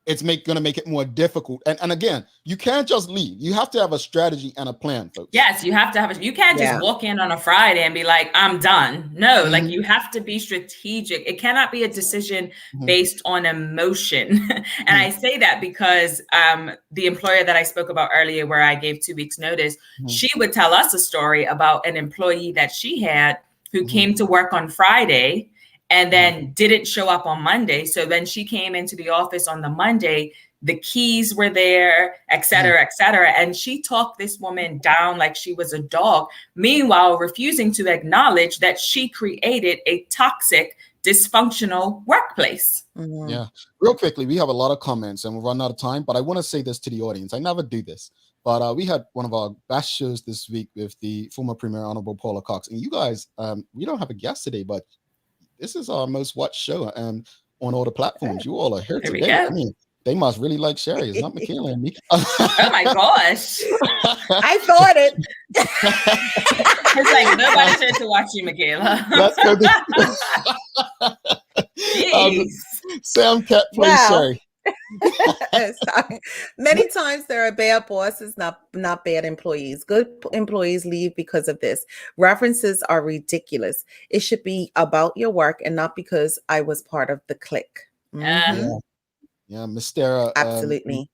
it's going to make it more difficult. And again, you can't just leave. You have to have a strategy and a plan, folks. Yes, you have to have you can't just walk in on a Friday and be like, I'm done. No, like you have to be strategic. It cannot be a decision based on emotion. And I say that because the employer that I spoke about earlier, where I gave 2 weeks notice, she would tell us a story about an employee that she had who came to work on Friday and then didn't show up on Monday. So then she came into the office on the Monday the keys were there, et cetera, et cetera. And she talked this woman down like she was a dog, meanwhile refusing to acknowledge that she created a toxic, dysfunctional workplace. Yeah. Real quickly, we have a lot of comments and we're running out of time, but I want to say this to the audience. I never do this, but we had one of our best shows this week with the former Premier Honorable Paula Cox. And you guys, we don't have a guest today, but this is our most watched show on all the platforms. You all are here today. I mean, they must really like Sherry. It's not Michaela and me. Oh my gosh. I thought it. It's like nobody's here to watch you, Michaela. Let's go. Sam Cat plays Sherry. Many times there are bad bosses, not bad employees. Good employees leave because of this. References are ridiculous. It should be about your work and not because I was part of the clique. Yeah, Mystera. Absolutely.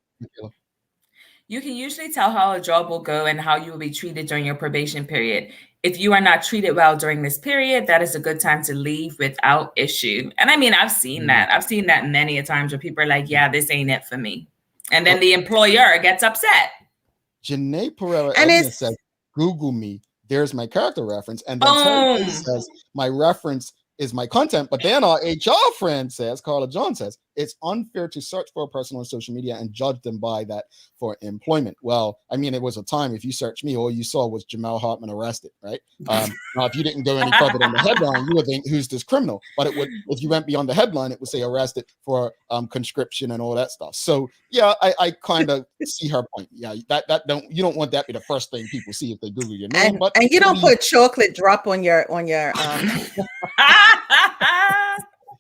You can usually tell how a job will go and how you will be treated during your probation period. If you are not treated well during this period, that is a good time to leave without issue. And I mean, I've seen that. I've seen that many a times where people are like, yeah, this ain't it for me. And then the employer gets upset. Janae Pereira says, Google me. There's my character reference. And then Terry says, my reference is my content. But then our HR friend says, Carla John says, it's unfair to search for a person on social media and judge them by that for employment. Well, I mean, it was a time if you search me, all you saw was Jamal Hartman arrested, right? Now, if you didn't go any further than the headline, you would think, who's this criminal? But it would, if you went beyond the headline, it would say arrested for conscription and all that stuff. So yeah, I kind of see her point. Yeah, you don't want that to be the first thing people see if they Google your name. And you don't put chocolate drop on your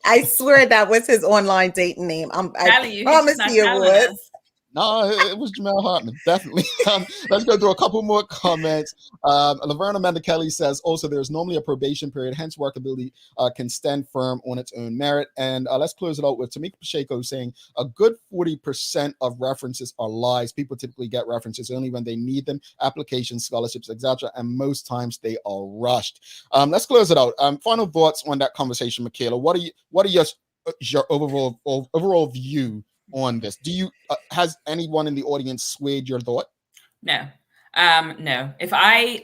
I swear that was his online dating name. I promise you it was. No, it was Jamal Hartman, definitely. Let's go through a couple more comments. Laverna Amanda Kelly says, also, there's normally a probation period, hence workability can stand firm on its own merit. And let's close it out with Tamika Pacheco saying, a good 40% of references are lies. People typically get references only when they need them, applications, scholarships, etc. And most times they are rushed. Let's close it out. Final thoughts on that conversation, Michaela. What are your overall view on this? Do you has anyone in the audience swayed your thought? No. No. If I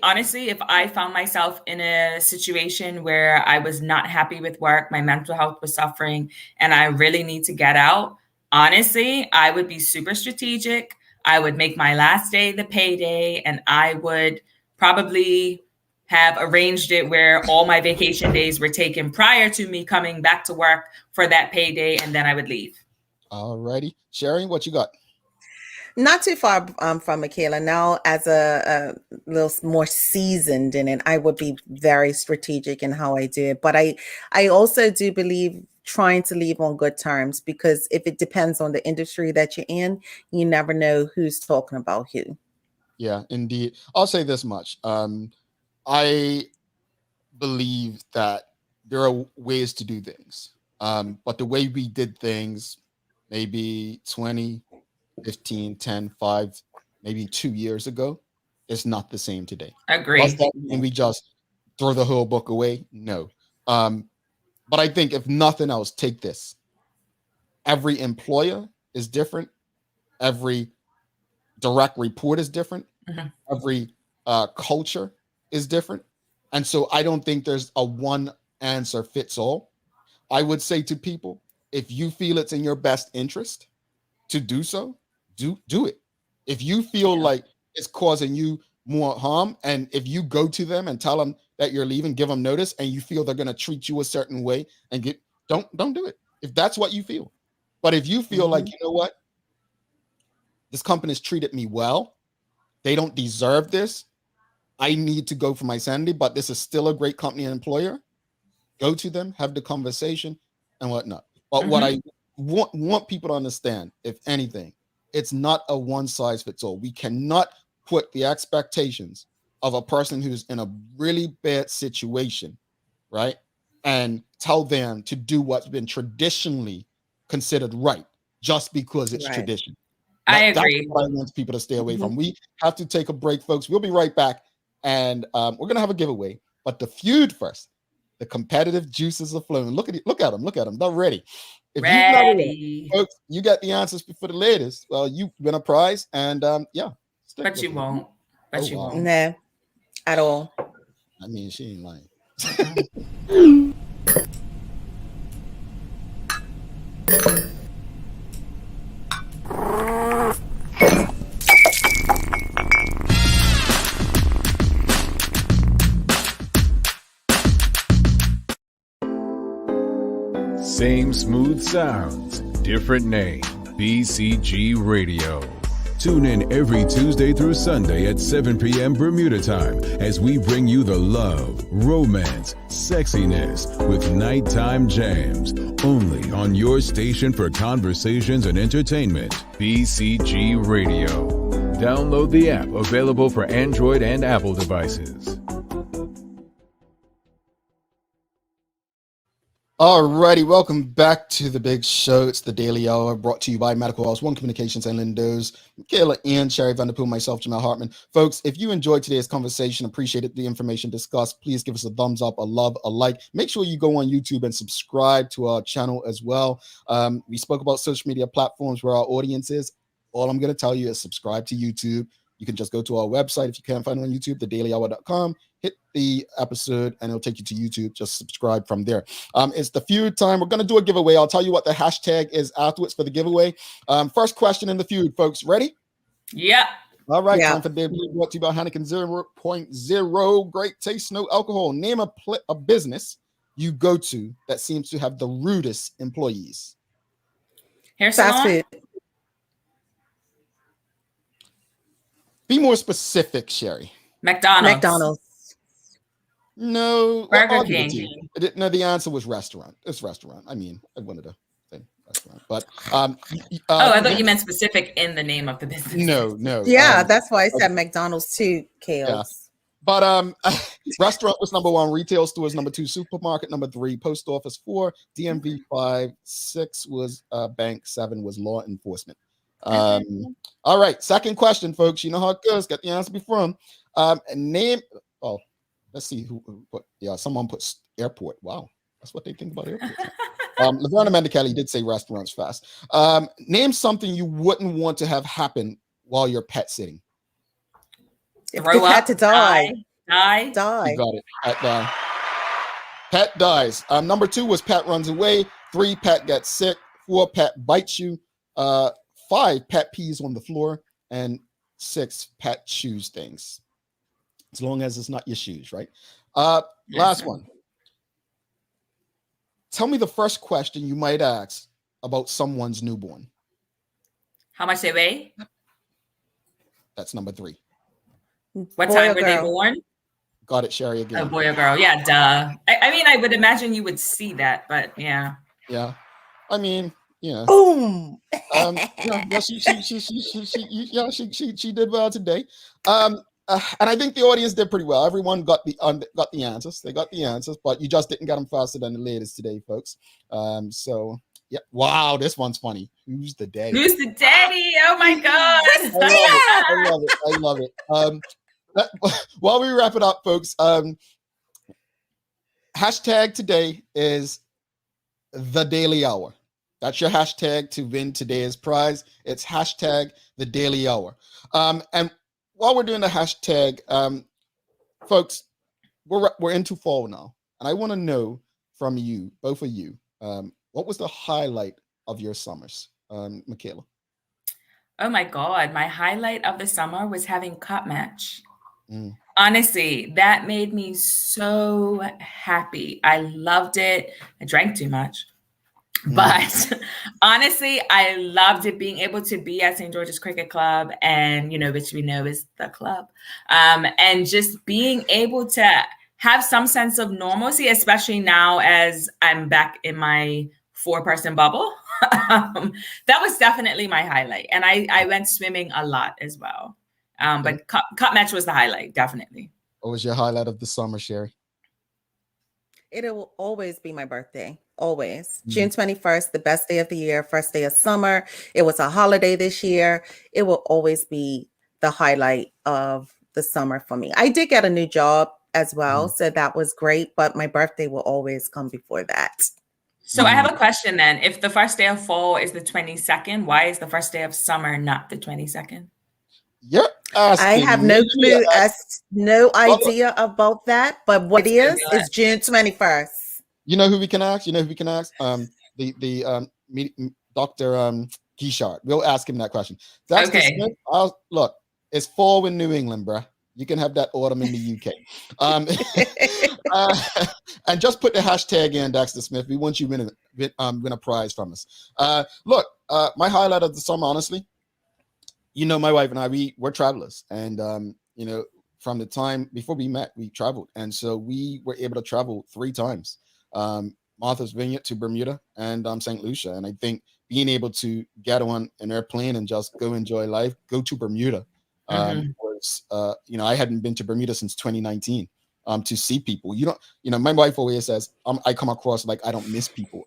found myself in a situation where I was not happy with work, my mental health was suffering, and I really need to get out, honestly, I would be super strategic. I would make my last day the payday, and I would probably have arranged it where all my vacation days were taken prior to me coming back to work for that payday, and then I would leave. All righty. Sherry, what you got? Not too far from Michaela. Now, as a little more seasoned in it, I would be very strategic in how I do it. But I also do believe trying to leave on good terms, because if it depends on the industry that you're in, you never know who's talking about who. Yeah, indeed. I'll say this much. I believe that there are ways to do things. But the way we did things maybe 20, 15, 10, 5, maybe 2 years ago, it's not the same today. Agree. And we just throw the whole book away? No. But I think if nothing else, take this. Every employer is different. Every direct report is different. Mm-hmm. Every culture is different. And so I don't think there's a one answer fits all. I would say to people, if you feel it's in your best interest to do so, do it. If you feel like it's causing you more harm, and if you go to them and tell them that you're leaving, give them notice, and you feel they're going to treat you a certain way, and don't do it if that's what you feel. But if you feel like, you know what, this company's treated me well, they don't deserve this, I need to go for my sanity, but this is still a great company and employer, go to them, have the conversation and whatnot. But what I want people to understand, if anything, it's not a one size fits all. We cannot put the expectations of a person who's in a really bad situation, right, and tell them to do what's been traditionally considered right just because it's tradition. I agree. That's what I want people to stay away from. We have to take a break, folks. We'll be right back, and we're going to have a giveaway. But the feud first. The competitive juices are flowing. Look at them. They're ready. If you've never won, Ready. folks, you got the answers for the ladies. Well, you win a prize, and yeah. stick But with you it. won't. But Oh, you wow. won't. No, at all. I mean, she ain't lying. Same smooth sounds, different name. BCG Radio. Tune in every Tuesday through Sunday at 7 p.m. Bermuda time as we bring you the love, romance, sexiness with nighttime jams. Only on your station for conversations and entertainment. BCG Radio. Download the app, available for Android and Apple devices. Alrighty, welcome back to the big show. It's the Daily Hour, brought to you by Medical House One Communications and Lindos, Michaela Ian, Sherry Vanderpool, myself, Jamal Hartman. Folks, if you enjoyed today's conversation, appreciated the information discussed, please give us a thumbs up, a love, a like. Make sure you go on YouTube and subscribe to our channel as well. We spoke about social media platforms where our audience is. All I'm going to tell you is subscribe to YouTube. You can just go to our website if you can't find it on YouTube, thedailyhour.com. Hit the episode and it'll take you to YouTube. Just subscribe from there. It's the feud time. We're going to do a giveaway. I'll tell you what the hashtag is afterwards for the giveaway. First question in the feud, folks. Ready? Yeah. All right. Yeah. Time for the Daily brought to you by Heineken 0.0. Great taste, no alcohol. Name a business you go to that seems to have the rudest employees. Hair Fast salon. food. Be more specific, Sherry. McDonald's. No. Burger I'll give it to King. you. No, the answer was restaurant. It's restaurant. I mean, I wanted to say restaurant, but Oh, I thought you meant specific in the name of the business. no. Yeah, that's why I said McDonald's too, Chaos. Yeah. But restaurant was number 1, retail stores number 2, supermarket number 3, post office 4, DMV 5, 6 was bank, 7 was law enforcement. All right, second question, folks. You know how it goes. Get the answer before name. Oh, let's see who put. Yeah, someone put airport. Wow, that's what they think about airport. Laverna Mendicali did say restaurants fast. Name something you wouldn't want to have happen while you're pet sitting. If Throw had up, to die. You got it. Pet dies. Number 2 was pet runs away. 3, pet gets sick. 4, pet bites you. 5, pet pees on the floor. And 6, pet chews things. As long as it's not your shoes, right? Last one. Tell me the first question you might ask about someone's newborn. How much they weigh? That's number 3. What Boy time or were they girl? born? Got it, Sherry, again. A boy or girl? Yeah, duh. I mean, I would imagine you would see that, but yeah. Yeah. I mean, yeah. Boom. Yeah, she did well today. And I think the audience did pretty well. Everyone got the answers. They got the answers, but you just didn't get them faster than the ladies today, folks. So yeah. Wow, this one's funny. Who's the daddy? Who's the daddy? Oh my god! I love it. While we wrap it up, folks, hashtag today is the Daily Hour. That's your hashtag to win today's prize. It's hashtag the Daily Hour. And while we're doing the hashtag, folks, we're into fall now, and I want to know from you, both of you, what was the highlight of your summers, Michaela? Oh my god, my highlight of the summer was having cup match. Mm. Honestly, that made me so happy. I loved it. I drank too much. But honestly, I loved it, being able to be at St. George's Cricket Club, and which we know is the club, and just being able to have some sense of normalcy, especially now as I'm back in my 4-person bubble. That was definitely my highlight, and I went swimming a lot as well. But cup match was the highlight, definitely. What was your highlight of the summer, Sherry? It will always be my birthday. Always. June 21st, the best day of the year, first day of summer. It was a holiday this year. It will always be the highlight of the summer for me. I did get a new job as well, so that was great, but my birthday will always come before that. So I have a question then. If the first day of fall is the 22nd, why is the first day of summer not the 22nd? You're asking I have no me clue, no Well, look, idea about that, but what it is June 21st. you know who we can ask? Dr. Gishard. We'll ask him that question. Dr. Okay. Smith, look, it's fall in New England, bruh. You can have that autumn in the UK. And just put the hashtag in, Dr. Smith. We want you to win a prize from us. Look, my highlight of the summer, honestly, my wife and I, we're travelers. And, from the time before we met, we traveled. And so we were able to travel 3 times. Martha's Vineyard to Bermuda and St. Lucia. And I think being able to get on an airplane and just go enjoy life, go to Bermuda was, I hadn't been to Bermuda since 2019 to see people. My wife always says, I come across like I don't miss people.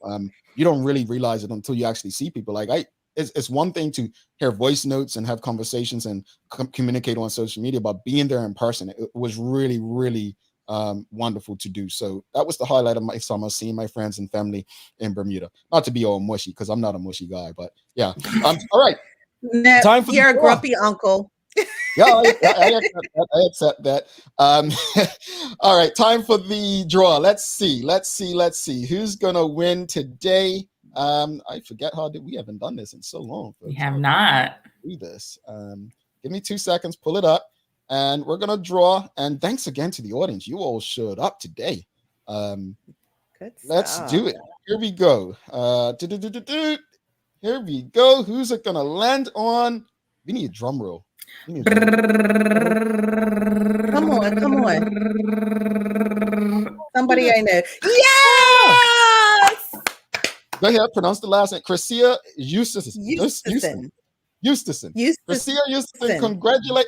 You don't really realize it until you actually see people. Like it's one thing to hear voice notes and have conversations and communicate on social media, but being there in person, it was really, really wonderful to do. So that was the highlight of my summer, seeing my friends and family in Bermuda. Not to be all mushy, because I'm not a mushy guy, but yeah. All right. No, time for you're a grumpy uncle. Yeah, I accept that. All right, time for the draw. Let's see who's gonna win today. I forget we haven't done this in so long. Folks. We have not. Do this. Give me 2 seconds, pull it up, and we're gonna draw. And thanks again to the audience. You all showed up today. Let's do it. Here we go. Here we go. Who's it gonna land on? We need a drum roll. Come on. Somebody I know. Yes! Go ahead, pronounce the last name. Chrisia Eustason. Chrisia Eustason, congratulate.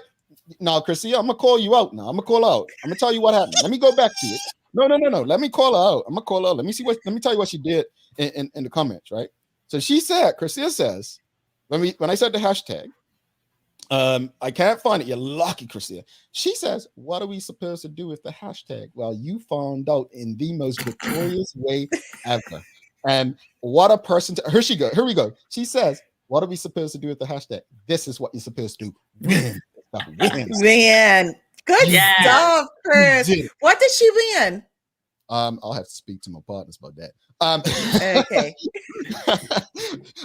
Now, Chrisia, I'm going to call you out now. I'm going to call out. I'm going to tell you what happened. Let me go back to it. No. Let me call her out. I'm going to call her out. Let me tell you what she did in the comments, right? So Chrisia says, when I said the hashtag, I can't find it. You're lucky, Chrisia. She says, what are we supposed to do with the hashtag? Well, you found out in the most victorious way ever. And what a person here we go. She says, what are we supposed to do with the hashtag? This is what you're supposed to do. Win. Win. Good stuff, Chris. What did she win? I'll have to speak to my partners about that. Okay.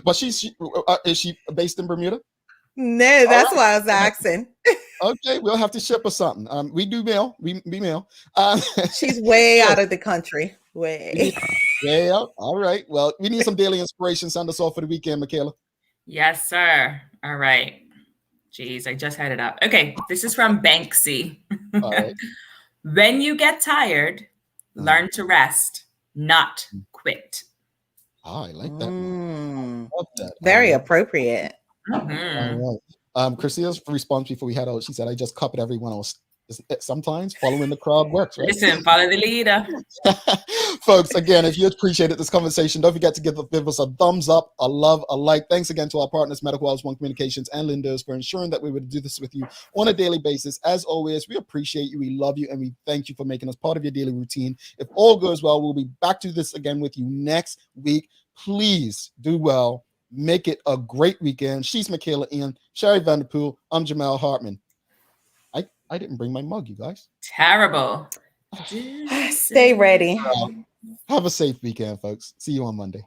But is she based in Bermuda? No, that's why I was asking. Okay, we'll have to ship her something. We do mail. We mail. She's way out of the country. Way out. All right. Well, we need some daily inspiration. Send us off for the weekend, Michaela. Yes, sir. All right. Jeez, I just had it up. Okay, this is from Banksy. All right. When you get tired, learn to rest, not quit. Oh, I like that. Love that. Very appropriate. Mm-hmm. All right. Christia's response before we had out, she said, I just copied everyone else. Sometimes following the crowd works, right? Listen, follow the leader. Folks, again, if you appreciated this conversation, don't forget to give us a thumbs up, a love, a like. Thanks again to our partners, Medical House One Communications and Lindos, for ensuring that we would do this with you on a daily basis. As always, we appreciate you, we love you, and we thank you for making us part of your daily routine. If all goes well, we'll be back to this again with you next week. Please do well. Make it a great weekend. She's Michaela Ian, Sherry Vanderpool. I'm Jamal Hartman. I didn't bring my mug, you guys. Terrible. Stay ready. Have a safe weekend, folks. See you on Monday.